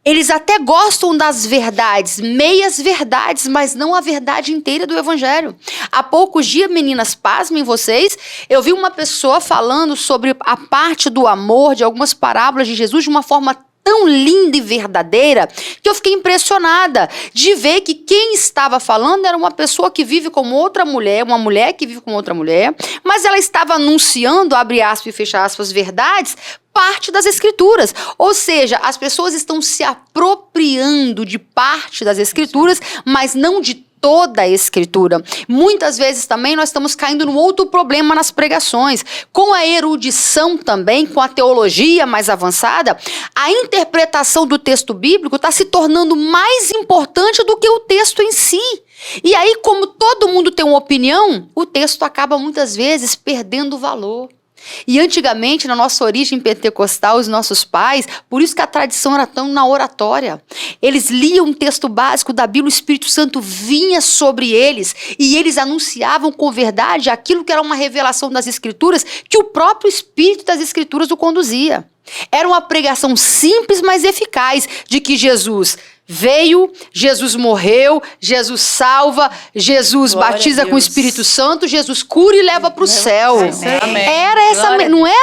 Eles até gostam das verdades, meias verdades, mas não a verdade inteira do evangelho. Há poucos dias, meninas, pasmem vocês, eu vi uma pessoa falando sobre a parte do amor, de algumas parábolas de Jesus, de uma forma tão linda e verdadeira, que eu fiquei impressionada de ver que quem estava falando era uma pessoa que vive com outra mulher, uma mulher que vive com outra mulher, mas ela estava anunciando, abre aspas e fecha aspas, verdades, parte das escrituras. Ou seja, as pessoas estão se apropriando de parte das escrituras, mas não de toda a escritura. Muitas vezes também nós estamos caindo num outro problema nas pregações. Com a erudição também, com a teologia mais avançada, a interpretação do texto bíblico está se tornando mais importante do que o texto em si. E aí, como todo mundo tem uma opinião, o texto acaba muitas vezes perdendo valor. E antigamente, na nossa origem pentecostal, os nossos pais, por isso que a tradição era tão na oratória. Eles liam um texto básico da Bíblia, o Espírito Santo vinha sobre eles e eles anunciavam com verdade aquilo que era uma revelação das Escrituras, que o próprio Espírito das Escrituras o conduzia. Era uma pregação simples, mas eficaz, de que Jesus Veio, Jesus morreu, Jesus salva, Jesus Glória batiza a com o Deus. Espírito Santo, Jesus cura e leva para o céu. Amém. Era essa, Glória a não Deus.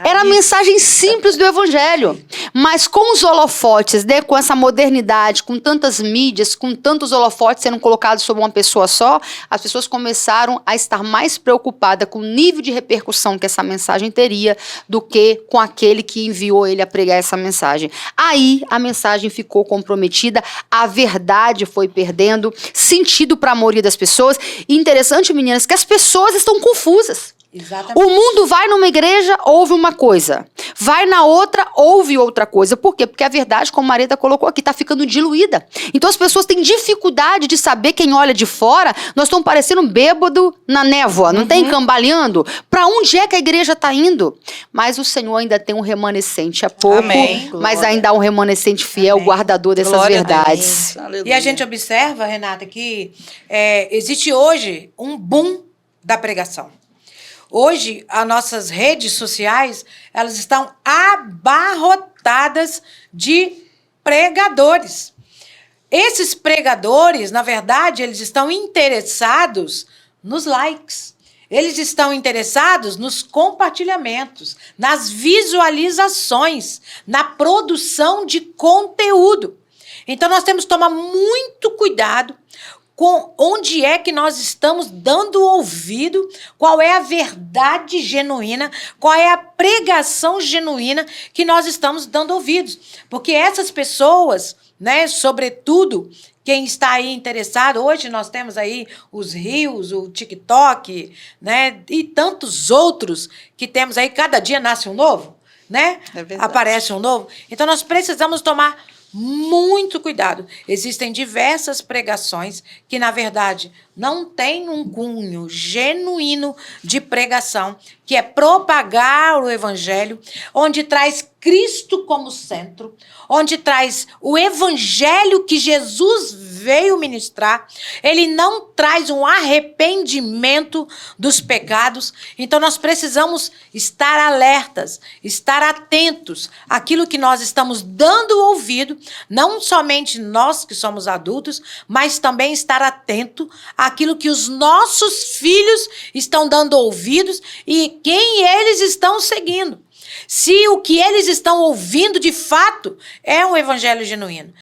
era a mensagem simples do Evangelho. Mas com os holofotes, né, com essa modernidade, com tantas mídias, com tantos holofotes sendo colocados sobre uma pessoa só, as pessoas começaram a estar mais preocupadas com o nível de repercussão que essa mensagem teria do que com aquele que enviou ele a pregar essa mensagem. Aí a mensagem ficou comprometida, a verdade foi perdendo sentido para a maioria das pessoas. E interessante, meninas, que as pessoas estão confusas. Exatamente. O mundo vai numa igreja, ouve uma coisa. Vai na outra, ouve outra coisa. Por quê? Porque a verdade, como a Mareta colocou aqui, está ficando diluída. Então as pessoas têm dificuldade de saber, quem olha de fora, nós estamos parecendo bêbado na névoa, não tem cambaleando? Para onde é que a igreja está indo? Mas o Senhor ainda tem um remanescente, é pouco, Amém. mas ainda há um remanescente fiel, Amém. guardador dessas Glória a verdades. E a gente observa, Renata, que existe hoje um boom da pregação. Hoje, as nossas redes sociais, elas estão abarrotadas de pregadores. Esses pregadores, na verdade, eles estão interessados nos likes. Eles estão interessados nos compartilhamentos, nas visualizações, na produção de conteúdo. Então, nós temos que tomar muito cuidado com onde é que nós estamos dando ouvido, qual é a verdade genuína, qual é a pregação genuína que nós estamos dando ouvidos. Porque essas pessoas, né, sobretudo quem está aí interessado, hoje nós temos aí os Reels, o TikTok, né, e tantos outros que temos aí, cada dia nasce um novo, né? É verdade. Aparece um novo. Então nós precisamos tomar muito cuidado. Existem diversas pregações que, na verdade, não têm um cunho genuíno de pregação, que é propagar o evangelho, onde traz Cristo como centro, onde traz o evangelho que Jesus veio ministrar. Ele não traz um arrependimento dos pecados. Então nós precisamos estar alertas, estar atentos àquilo que nós estamos dando ouvido, não somente nós que somos adultos, mas também estar atento àquilo que os nossos filhos estão dando ouvidos e quem eles estão seguindo. Se o que eles estão ouvindo, de fato, é um evangelho genuíno.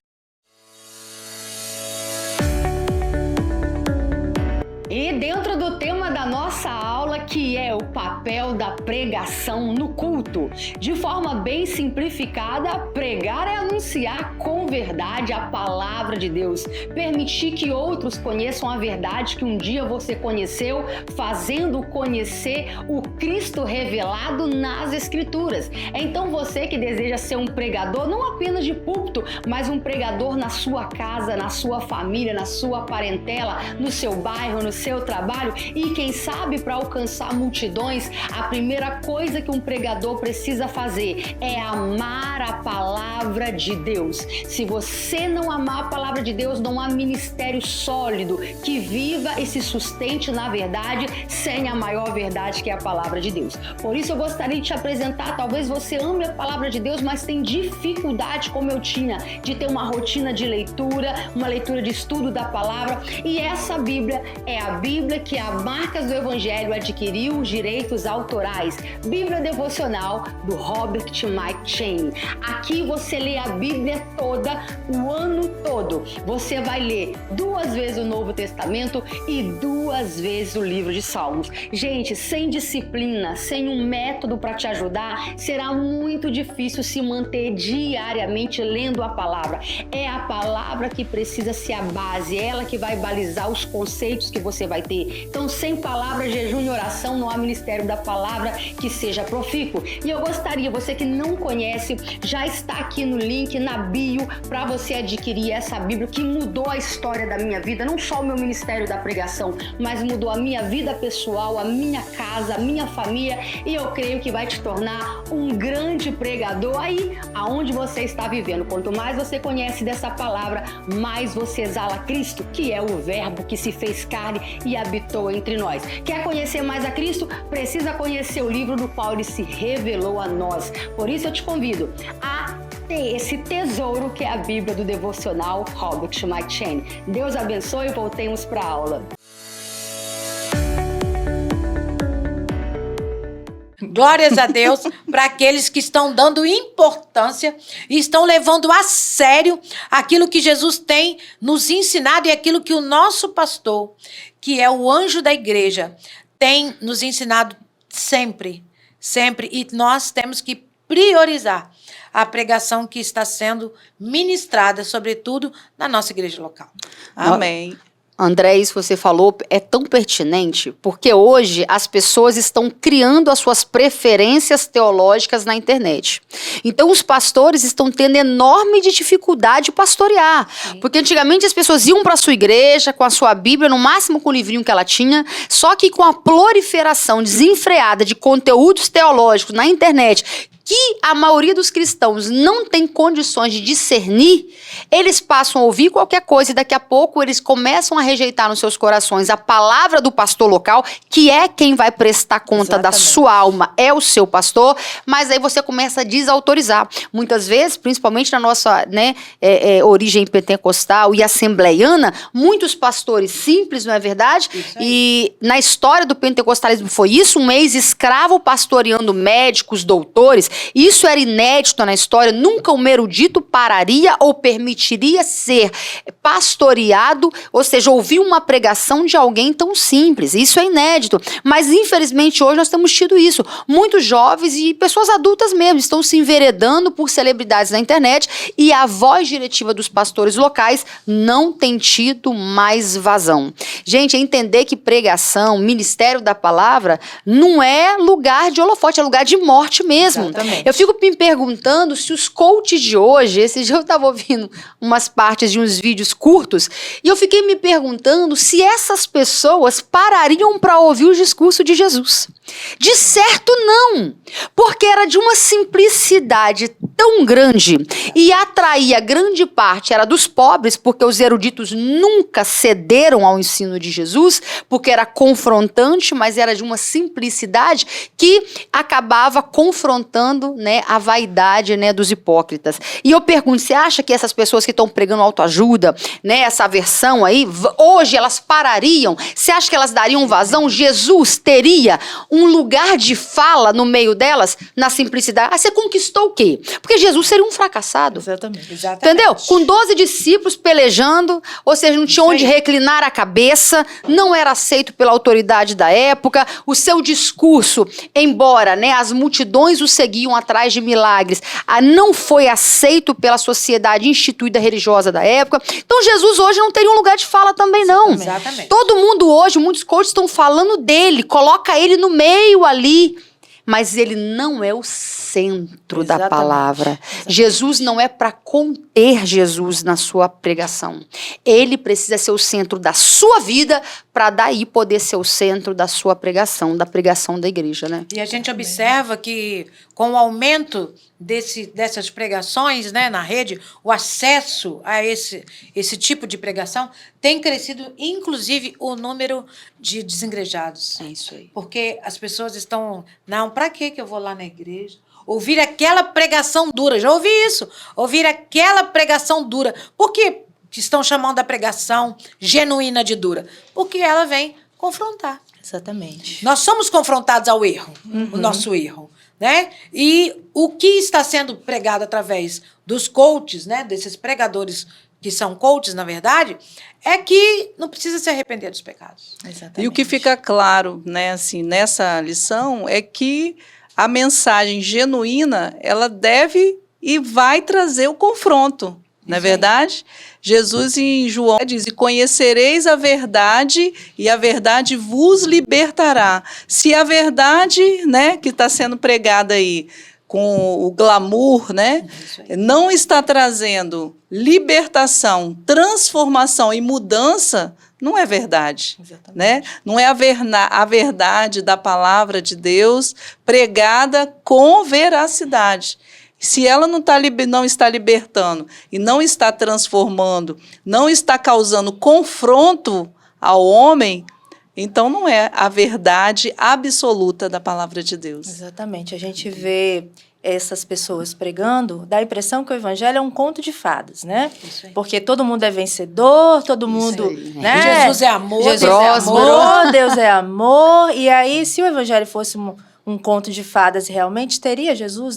E dentro do tema da nossa aula, que é o papel da pregação no culto, de forma bem simplificada, pregar é anunciar com verdade a palavra de Deus, permitir que outros conheçam a verdade que um dia você conheceu, fazendo conhecer o Cristo revelado nas Escrituras. Então você que deseja ser um pregador, não apenas de púlpito, mas um pregador na sua casa, na sua família, na sua parentela, no seu bairro, no seu trabalho, e quem sabe para alcançar multidões, a primeira coisa que um pregador precisa fazer é amar a palavra de Deus. Se você não amar a palavra de Deus, não há ministério sólido que viva e se sustente na verdade sem a maior verdade, que é a palavra de Deus. Por isso eu gostaria de te apresentar, talvez você ame a palavra de Deus, mas tem dificuldade, como eu tinha, de ter uma rotina de leitura, uma leitura de estudo da palavra, e essa Bíblia é a Bíblia que a Marcas do Evangelho adquiriu os direitos autorais. Bíblia devocional do Robert McCheyne. Aqui você lê a Bíblia toda, o ano todo. Você vai ler 2 vezes o Novo Testamento e 2 vezes o livro de Salmos. Gente, sem disciplina, sem um método para te ajudar, será muito difícil se manter diariamente lendo a palavra. É a palavra que precisa ser a base, é ela que vai balizar os conceitos que você vai ter. Então, sem palavra, jejum e oração, não há ministério da palavra que seja profícuo. E eu gostaria, você que não conhece, já está aqui no link, na bio, para você adquirir essa Bíblia que mudou a história da minha vida, não só o meu ministério da pregação, mas mudou a minha vida pessoal, a minha casa, a minha família, e eu creio que vai te tornar um grande pregador aí aonde você está vivendo. Quanto mais você conhece dessa palavra, mais você exala Cristo, que é o verbo que se fez carne e habitou entre nós. Quer conhecer mais a Cristo? Precisa conhecer o livro do qual ele se revelou a nós. Por isso eu te convido a ter esse tesouro que é a Bíblia do devocional Robert McCheyne. Deus abençoe e voltemos para a aula. Glórias a Deus para aqueles que estão dando importância e estão levando a sério aquilo que Jesus tem nos ensinado e aquilo que o nosso pastor, que é o anjo da igreja, tem nos ensinado sempre, sempre. E nós temos que priorizar a pregação que está sendo ministrada, sobretudo na nossa igreja local. Amém. André, isso que você falou é tão pertinente, porque hoje as pessoas estão criando as suas preferências teológicas na internet. Então os pastores estão tendo enorme dificuldade de pastorear, porque antigamente as pessoas iam para a sua igreja com a sua Bíblia, no máximo com o livrinho que ela tinha, só que com a proliferação desenfreada de conteúdos teológicos na internet, que a maioria dos cristãos não tem condições de discernir, eles passam a ouvir qualquer coisa e daqui a pouco eles começam a rejeitar nos seus corações a palavra do pastor local, que é quem vai prestar conta da sua alma, é o seu pastor, mas aí você começa a desautorizar. Muitas vezes, principalmente na nossa origem pentecostal e assembleiana, muitos pastores simples, não é verdade? E na história do pentecostalismo foi isso, um ex-escravo pastoreando médicos, doutores. Isso era inédito na história, nunca um erudito pararia ou permitiria ser pastoreado, ou seja, ouvir uma pregação de alguém tão simples. Isso é inédito, mas infelizmente hoje nós temos tido isso. Muitos jovens e pessoas adultas mesmo estão se enveredando por celebridades na internet e a voz diretiva dos pastores locais não tem tido mais vazão. Gente, é entender que pregação, ministério da palavra, não é lugar de holofote, é lugar de morte mesmo. Exatamente. Eu fico me perguntando se os coaches de hoje, esse dia eu estava ouvindo umas partes de uns vídeos curtos, e eu fiquei me perguntando se essas pessoas parariam para ouvir o discurso de Jesus. De certo, não, porque era de uma simplicidade tão grande e atraía grande parte, era dos pobres, porque os eruditos nunca cederam ao ensino de Jesus, porque era confrontante, mas era de uma simplicidade que acabava confrontando, né, a vaidade, né, dos hipócritas. E eu pergunto, você acha que essas pessoas que estão pregando autoajuda, né, essa versão aí, hoje elas parariam? Você acha que elas dariam vazão? Jesus teria um lugar de fala no meio delas, na simplicidade? Ah, você conquistou o quê? Porque Jesus seria um fracassado. Exatamente. Entendeu? Com 12 discípulos pelejando, ou seja, não tinha onde reclinar a cabeça, não era aceito pela autoridade da época, o seu discurso, embora, né, as multidões o seguiam atrás de milagres, não foi aceito pela sociedade instituída religiosa da época. Então Jesus hoje não teria um lugar de fala também, não. Exatamente. Todo mundo hoje, muitos coaches estão falando dele, coloca ele no meio ali, mas ele não é o centro da Exatamente. palavra. Exatamente. Jesus não é para conter Jesus na sua pregação. Ele precisa ser o centro da sua vida para daí poder ser o centro da sua pregação, da pregação da igreja, né? E a gente observa que com o aumento dessas pregações, né, na rede, o acesso a esse tipo de pregação tem crescido, inclusive, o número de desigrejados. É isso aí. Porque as pessoas estão... Não, para que eu vou lá na igreja? Ouvir aquela pregação dura. Já ouvi isso. Ouvir aquela pregação dura. Por que estão chamando a pregação genuína de dura? Porque ela vem confrontar. Exatamente. Nós somos confrontados ao erro, o nosso erro, né? E o que está sendo pregado através dos coaches, né, desses pregadores que são coaches, na verdade, é que não precisa se arrepender dos pecados. Exatamente. E o que fica claro, né, assim, nessa lição é que a mensagem genuína, ela deve e vai trazer o confronto, não é verdade? Jesus em João diz, e conhecereis a verdade e a verdade vos libertará. Se a verdade, né, que está sendo pregada aí, com o glamour, né, não está trazendo libertação, transformação e mudança, não é verdade, né? Não é a verdade da palavra de Deus pregada com veracidade. Se ela não está libertando e não está transformando, não está causando confronto ao homem, então não é a verdade absoluta da palavra de Deus. Exatamente. A gente vê essas pessoas pregando, dá a impressão que o evangelho é um conto de fadas, né? Isso aí. Porque todo mundo é vencedor, todo mundo, aí. né? Jesus é amor, Jesus Deus é é amor. amor, Deus é amor. E aí, se o evangelho fosse um conto de fadas realmente, teria Jesus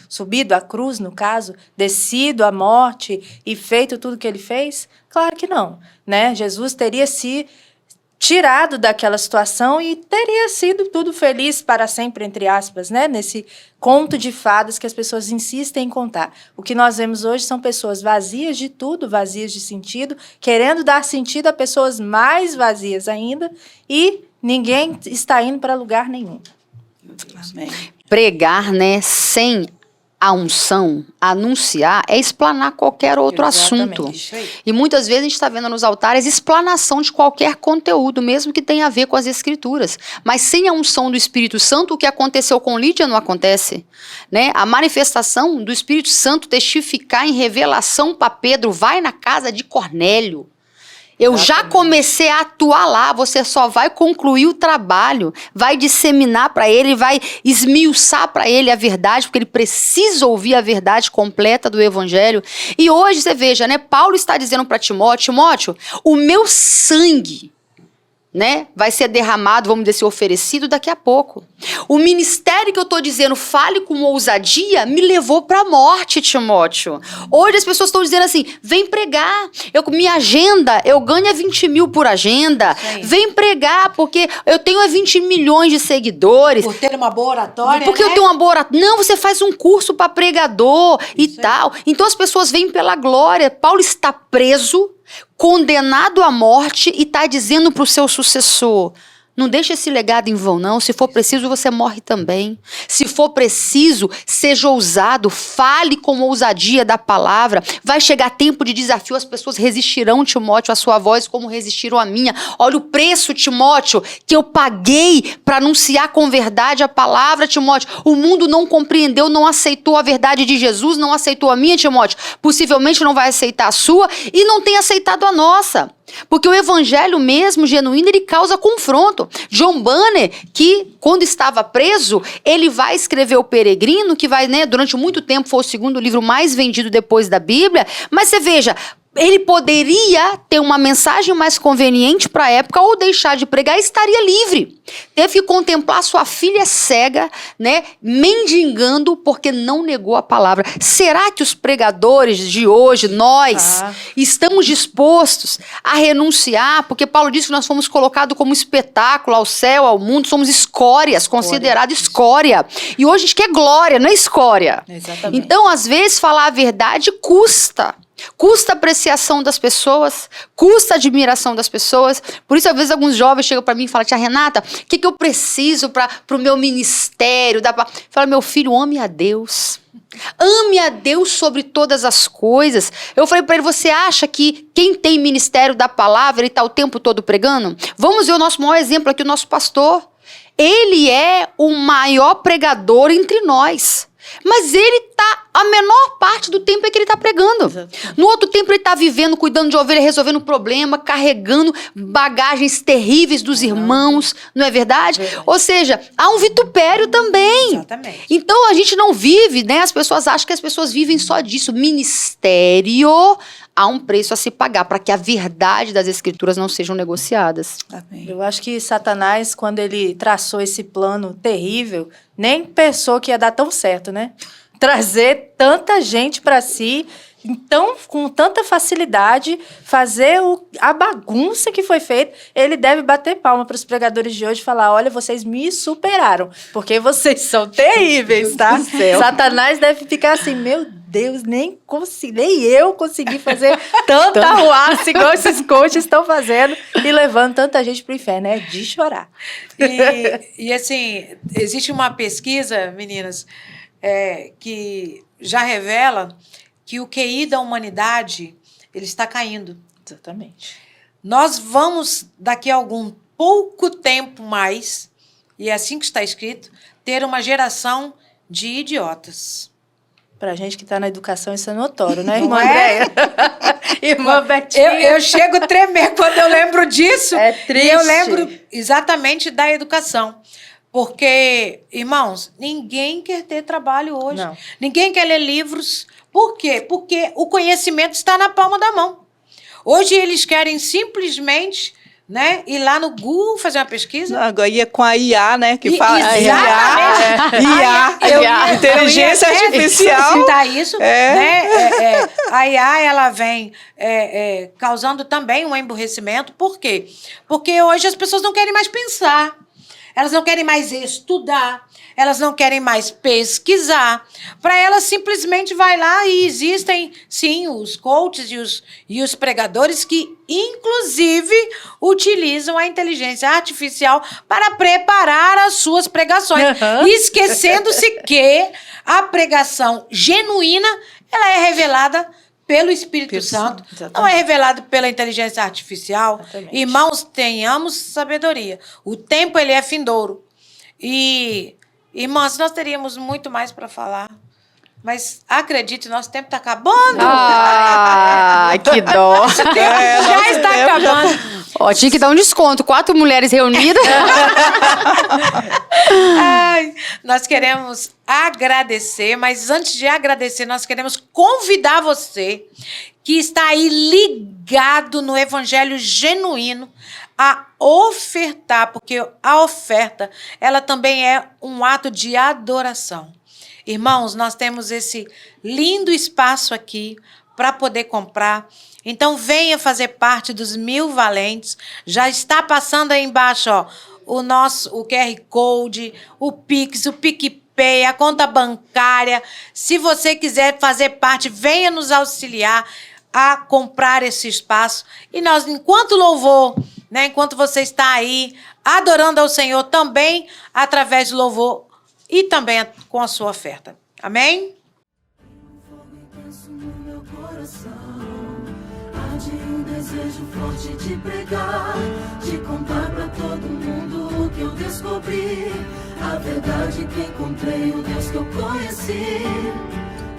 subido à cruz, no caso, descido à morte e feito tudo que ele fez? Claro que não, né? Jesus teria se tirado daquela situação e teria sido tudo feliz para sempre, entre aspas, né? Nesse conto de fadas que as pessoas insistem em contar. O que nós vemos hoje são pessoas vazias de tudo, vazias de sentido, querendo dar sentido a pessoas mais vazias ainda, e ninguém está indo para lugar nenhum. Amém. Pregar, né, sem a unção, anunciar, é explanar qualquer outro Exatamente. assunto. Isso aí. E muitas vezes a gente está vendo nos altares explanação de qualquer conteúdo, mesmo que tenha a ver com as Escrituras. Mas sem a unção do Espírito Santo, o que aconteceu com Lídia não acontece. Né? A manifestação do Espírito Santo testificar em revelação para Pedro, vai na casa de Cornélio. Eu já comecei a atuar lá, você só vai concluir o trabalho, vai disseminar para ele, vai esmiuçar para ele a verdade, porque ele precisa ouvir a verdade completa do Evangelho. E hoje você veja, né? Paulo está dizendo para Timóteo, Timóteo, o meu sangue, né, vai ser derramado, vamos dizer, oferecido daqui a pouco. O ministério que eu estou dizendo, fale com ousadia, me levou para a morte, Timóteo. Hoje as pessoas estão dizendo assim, vem pregar, minha agenda, eu ganho 20 mil por agenda, vem pregar, porque eu tenho 20 milhões de seguidores. Por ter uma boa oratória, Porque né? eu tenho uma boa oratória. Não, você faz um curso para pregador e tal. Então as pessoas vêm pela glória. Paulo está preso, condenado à morte, e está dizendo para o seu sucessor, não deixe esse legado em vão, não. Se for preciso, você morre também. Se for preciso, seja ousado, fale com ousadia da palavra. Vai chegar tempo de desafio, as pessoas resistirão, Timóteo, à sua voz, como resistiram à minha. Olha o preço, Timóteo, que eu paguei para anunciar com verdade a palavra, Timóteo. O mundo não compreendeu, não aceitou a verdade de Jesus, não aceitou a minha, Timóteo. Possivelmente não vai aceitar a sua e não tem aceitado a nossa. Porque o evangelho mesmo, genuíno, ele causa confronto. John Bunyan, que quando estava preso, ele vai escrever O Peregrino, que vai, né, durante muito tempo foi o segundo livro mais vendido depois da Bíblia. Mas você veja, ele poderia ter uma mensagem mais conveniente para a época ou deixar de pregar e estaria livre. Teve que contemplar sua filha cega, né, mendigando porque não negou a palavra. Será que os pregadores de hoje, nós, estamos dispostos a renunciar? Porque Paulo disse que nós fomos colocados como espetáculo ao céu, ao mundo, somos escórias, considerado escória. E hoje a gente quer glória, não é escória. Exatamente. Então, às vezes, falar a verdade custa. Custa a apreciação das pessoas, custa a admiração das pessoas. Por isso, às vezes, alguns jovens chegam para mim e falam, tia Renata, o que eu preciso para o meu ministério? Fala, meu filho, ame a Deus. Ame a Deus sobre todas as coisas. Eu falei para ele, você acha que quem tem ministério da palavra, ele está o tempo todo pregando? Vamos ver o nosso maior exemplo aqui, o nosso pastor. Ele é o maior pregador entre nós. Mas ele tá, a menor parte do tempo é que ele tá pregando. Exatamente. No outro tempo ele tá vivendo, cuidando de ovelha, resolvendo problema, carregando bagagens terríveis dos irmãos, não é verdade? Ou seja, há um vitupério também. Exatamente. Então a gente não vive, né? As pessoas acham que as pessoas vivem só disso. Ministério, há um preço a se pagar para que a verdade das Escrituras não sejam negociadas. Amém. Eu acho que Satanás, quando ele traçou esse plano terrível, nem pensou que ia dar tão certo, né? Trazer tanta gente para si, então, com tanta facilidade, fazer a bagunça que foi feita. Ele deve bater palma para os pregadores de hoje e falar, olha, vocês me superaram, porque vocês são terríveis, tá? Satanás deve ficar assim, meu Deus, nem eu consegui fazer tanta arruaça igual esses coaches estão fazendo e levando tanta gente para o inferno. É de chorar. E assim, existe uma pesquisa, meninas, que já revela que o QI da humanidade ele está caindo. Exatamente. Nós vamos, daqui a algum pouco tempo mais, e é assim que está escrito, ter uma geração de idiotas. Pra gente que tá na educação, isso é notório, né, Não irmã é? Andréia? Irmã Betinha. Eu chego a tremer quando eu lembro disso. É triste. E eu lembro exatamente da educação. Porque, irmãos, ninguém quer ter trabalho hoje. Não. Ninguém quer ler livros. Por quê? Porque o conhecimento está na palma da mão. Hoje eles querem simplesmente, né, ir lá no Google fazer uma pesquisa. Agora ia com a IA, né? Que fala Exatamente. IA, inteligência artificial. Citar isso, né? A IA, ela vem causando também um emburrecimento. Por quê? Porque hoje as pessoas não querem mais pensar. Elas não querem mais estudar, elas não querem mais pesquisar. Para elas, simplesmente vai lá e existem, sim, os coaches e os pregadores que, inclusive, utilizam a inteligência artificial para preparar as suas pregações. Esquecendo-se que a pregação genuína, ela é revelada pelo Espírito Santo, não é revelado pela inteligência artificial. Exatamente. Irmãos, tenhamos sabedoria. O tempo, ele é findouro. E, irmãos, nós teríamos muito mais para falar. Mas acredite, nosso tempo está acabando. Que dó. Já está acabando. Ó, tinha que dar um desconto. 4 mulheres reunidas. Ai, nós queremos agradecer, mas antes de agradecer, nós queremos convidar você que está aí ligado no Evangelho genuíno a ofertar, porque a oferta, ela também é um ato de adoração. Irmãos, nós temos esse lindo espaço aqui para poder comprar. Então, venha fazer parte dos 1000 valentes. Já está passando aí embaixo, ó, o QR Code, o Pix, o PicPay, a conta bancária. Se você quiser fazer parte, venha nos auxiliar a comprar esse espaço. E nós, enquanto louvor, né, enquanto você está aí adorando ao Senhor também através do louvor e também com a sua oferta. Amém? Desejo forte de pregar, de contar pra todo mundo o que eu descobri, a verdade que encontrei, o Deus que eu conheci,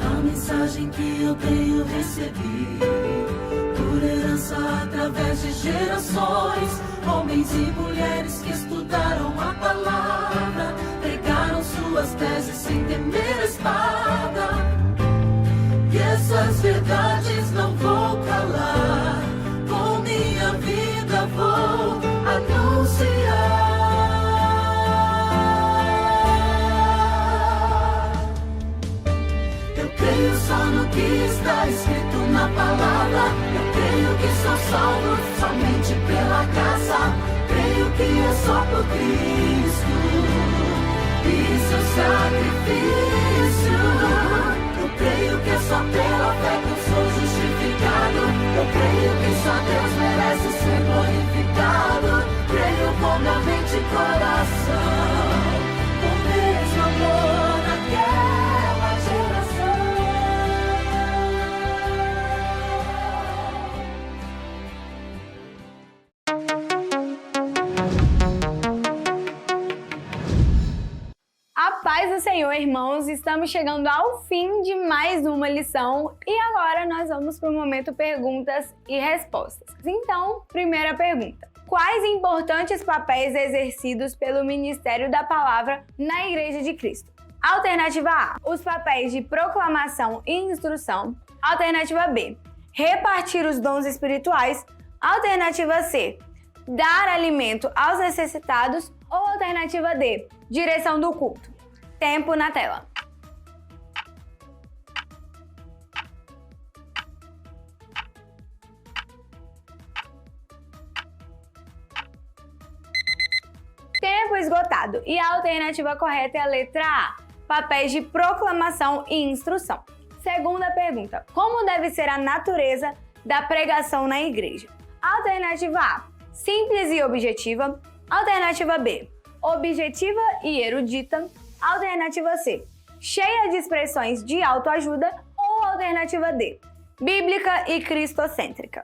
a mensagem que eu tenho recebi, por herança através de gerações, homens e mulheres que estudaram a palavra, pregaram suas teses sem temer a espada, e essas verdades não vou calar. Minha vida vou anunciar. Eu creio só no que está escrito na palavra. Eu creio que sou salvo somente pela graça. Creio que é só por Cristo e seu sacrifício. Eu creio que é só pela fé que eu sou justificado. Eu creio que só Deus merece ser glorificado. Creio com minha mente e coração, com o mesmo amor naquela geração. A paz do Senhor, irmãos, estamos chegando ao fim de mais uma lição e agora nós vamos para o momento perguntas e respostas. Então, primeira pergunta: quais importantes papéis exercidos pelo Ministério da Palavra na Igreja de Cristo? Alternativa A, os papéis de proclamação e instrução. Alternativa B, repartir os dons espirituais. Alternativa C, dar alimento aos necessitados. Ou alternativa D, direção do culto. Tempo na tela. Tempo esgotado. E a alternativa correta é a letra A, papéis de proclamação e instrução. Segunda pergunta: como deve ser a natureza da pregação na igreja? Alternativa A, simples e objetiva. Alternativa B, objetiva e erudita. Alternativa C, cheia de expressões de autoajuda. Ou alternativa D, bíblica e cristocêntrica.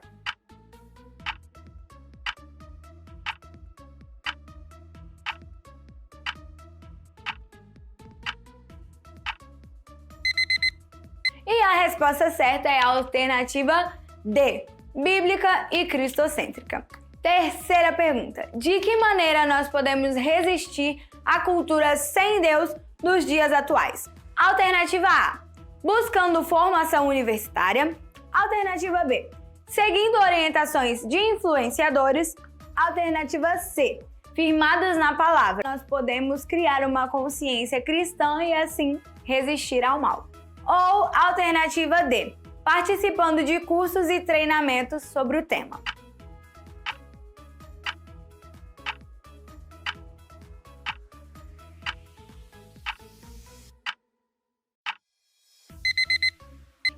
E a resposta certa é a alternativa D, bíblica e cristocêntrica. Terceira pergunta: de que maneira nós podemos resistir a cultura sem Deus dos dias atuais? Alternativa A, buscando formação universitária. Alternativa B, seguindo orientações de influenciadores. Alternativa C, firmados na palavra. Nós podemos criar uma consciência cristã e assim resistir ao mal. Ou alternativa D, participando de cursos e treinamentos sobre o tema.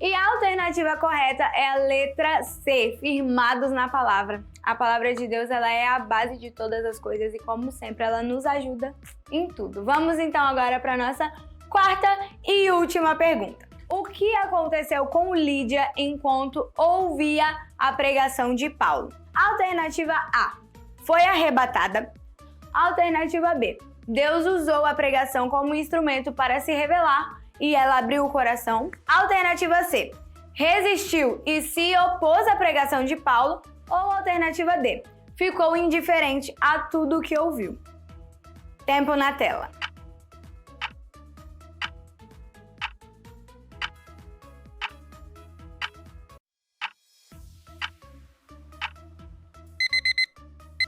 E a alternativa correta é a letra C, firmados na palavra. A palavra de Deus, ela é a base de todas as coisas e, como sempre, ela nos ajuda em tudo. Vamos então agora para a nossa quarta e última pergunta. O que aconteceu com Lídia enquanto ouvia a pregação de Paulo? Alternativa A, foi arrebatada. Alternativa B, Deus usou a pregação como instrumento para se revelar e ela abriu o coração. Alternativa C, resistiu e se opôs à pregação de Paulo. Ou alternativa D, ficou indiferente a tudo o que ouviu. Tempo na tela.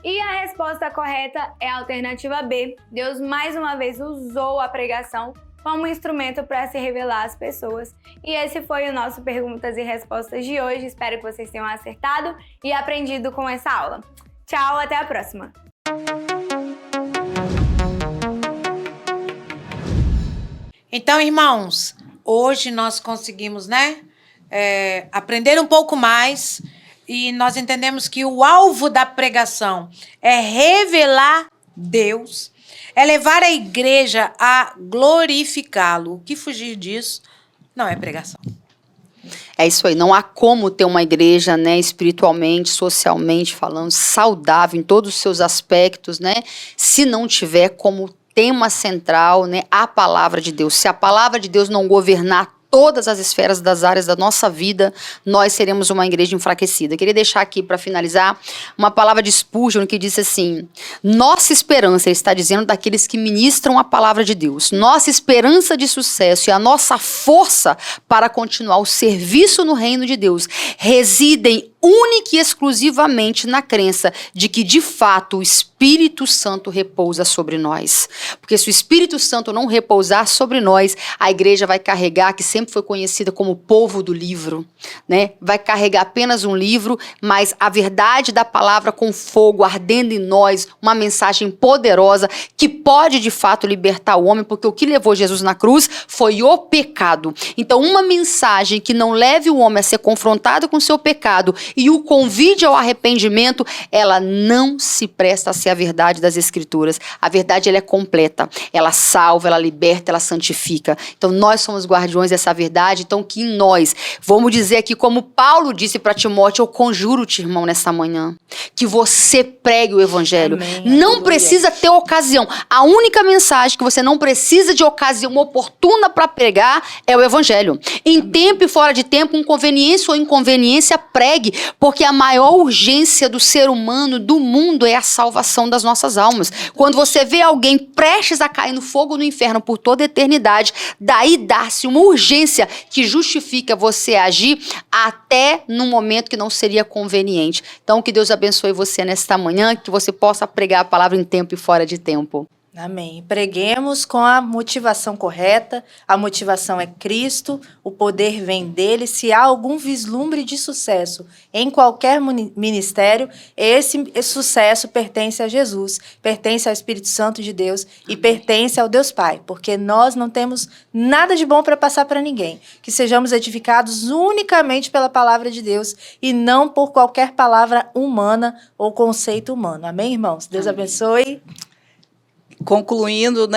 E a resposta correta é a alternativa B. Deus mais uma vez usou a pregação como instrumento para se revelar às pessoas. E esse foi o nosso Perguntas e Respostas de hoje. Espero que vocês tenham acertado e aprendido com essa aula. Tchau, até a próxima! Então, irmãos, hoje nós conseguimos, aprender um pouco mais e nós entendemos que o alvo da pregação é revelar Deus, é levar a igreja a glorificá-lo. O que fugir disso não é pregação. É isso aí, não há como ter uma igreja, né, espiritualmente, socialmente falando, saudável em todos os seus aspectos, né, se não tiver como tema central, né, a palavra de Deus. Se a palavra de Deus não governar todas as esferas das áreas da nossa vida, nós seremos uma igreja enfraquecida. Queria deixar aqui, para finalizar, uma palavra de Spurgeon que disse assim: nossa esperança, ele está dizendo, daqueles que ministram a palavra de Deus, nossa esperança de sucesso e a nossa força para continuar o serviço no reino de Deus residem única e exclusivamente na crença de que, de fato, o Espírito Santo repousa sobre nós. Porque se o Espírito Santo não repousar sobre nós, a igreja vai carregar, que sempre foi conhecida como o povo do livro, né? Vai carregar apenas um livro, mas a verdade da palavra com fogo ardendo em nós, uma mensagem poderosa que pode, de fato, libertar o homem, porque o que levou Jesus na cruz foi o pecado. Então, uma mensagem que não leve o homem a ser confrontado com o seu pecado e o convide ao arrependimento, ela não se presta a ser a verdade das Escrituras. A verdade, ela é completa. Ela salva, ela liberta, ela santifica. Então, nós somos guardiões dessa verdade. Então, que em nós, vamos dizer aqui, como Paulo disse para Timóteo, eu conjuro-te, irmão, nessa manhã, que você pregue o evangelho. Amém. Não Aleluia. precisa ter ocasião. A única mensagem que você não precisa de ocasião oportuna para pregar é o evangelho. Em tempo e fora de tempo, com conveniência ou inconveniência, pregue, porque a maior urgência do ser humano, do mundo, é a salvação das nossas almas. Quando você vê alguém prestes a cair no fogo no inferno por toda a eternidade, daí dá-se uma urgência que justifica você agir até num momento que não seria conveniente. Então, que Deus abençoe você nesta manhã, que você possa pregar a palavra em tempo e fora de tempo. Amém. Preguemos com a motivação correta. A motivação é Cristo, o poder vem dele. Se há algum vislumbre de sucesso em qualquer ministério, esse sucesso pertence a Jesus, pertence ao Espírito Santo de Deus e pertence ao Deus Pai, porque nós não temos nada de bom para passar para ninguém. Que sejamos edificados unicamente pela palavra de Deus e não por qualquer palavra humana ou conceito humano. Amém, irmãos? Deus abençoe. Concluindo,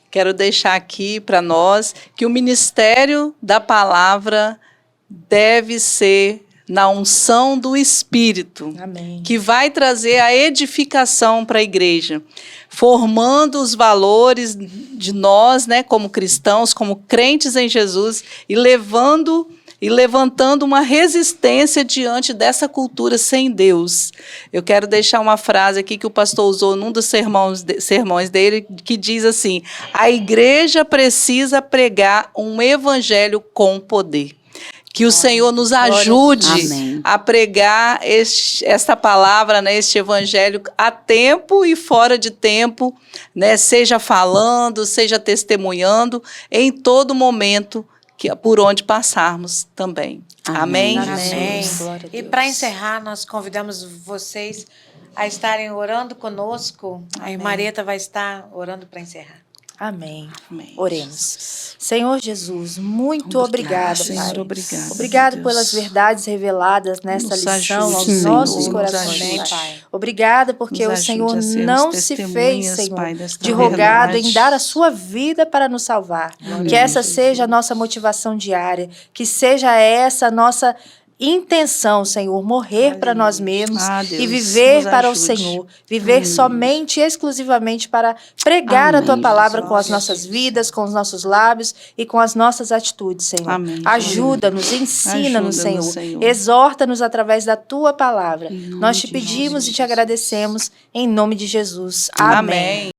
quero deixar aqui para nós que o ministério da palavra deve ser na unção do Espírito, Amém. que vai trazer a edificação para a igreja, formando os valores de nós, como cristãos, como crentes em Jesus, e levando e levantando uma resistência diante dessa cultura sem Deus. Eu quero deixar uma frase aqui que o pastor usou num dos sermões dele, que diz assim: a igreja precisa pregar um evangelho com poder. Que o Senhor nos ajude Amém. a pregar esta palavra, né, este evangelho a tempo e fora de tempo, né, seja falando, seja testemunhando, em todo momento por onde passarmos também. Amém? Amém. Glória a E Deus. para encerrar, nós convidamos vocês a estarem orando conosco. A irmã Areta vai estar orando para encerrar. Amém. Amém. Oremos. Senhor Jesus, muito obrigada, Pai. Senhor, obrigado. Obrigado Deus. pelas verdades reveladas nesta Nos lição ajude, aos Senhor, nossos nos corações. Amém, ajude. Pai. Obrigada porque Nos o Senhor ajude a sermos não se fez, testemunhas, Senhor, Pai, desta de rogado verdade. em dar a sua vida para nos salvar. Glória Que a essa Deus, seja a nossa motivação diária, que seja essa a nossa intenção, Senhor, morrer para nós mesmos Ah, e Deus, viver nos para o ajude. Senhor, viver somente e exclusivamente para pregar a tua Amém. palavra com as Glória a nossas Deus. vidas, com os nossos lábios e com as nossas atitudes, Senhor. Amém. Ajuda-nos, ensina-nos, Ajuda-nos, Senhor. Senhor. Exorta-nos através da tua palavra. Em nome Nós te de pedimos Jesus. e te agradecemos em nome de Jesus. Amém.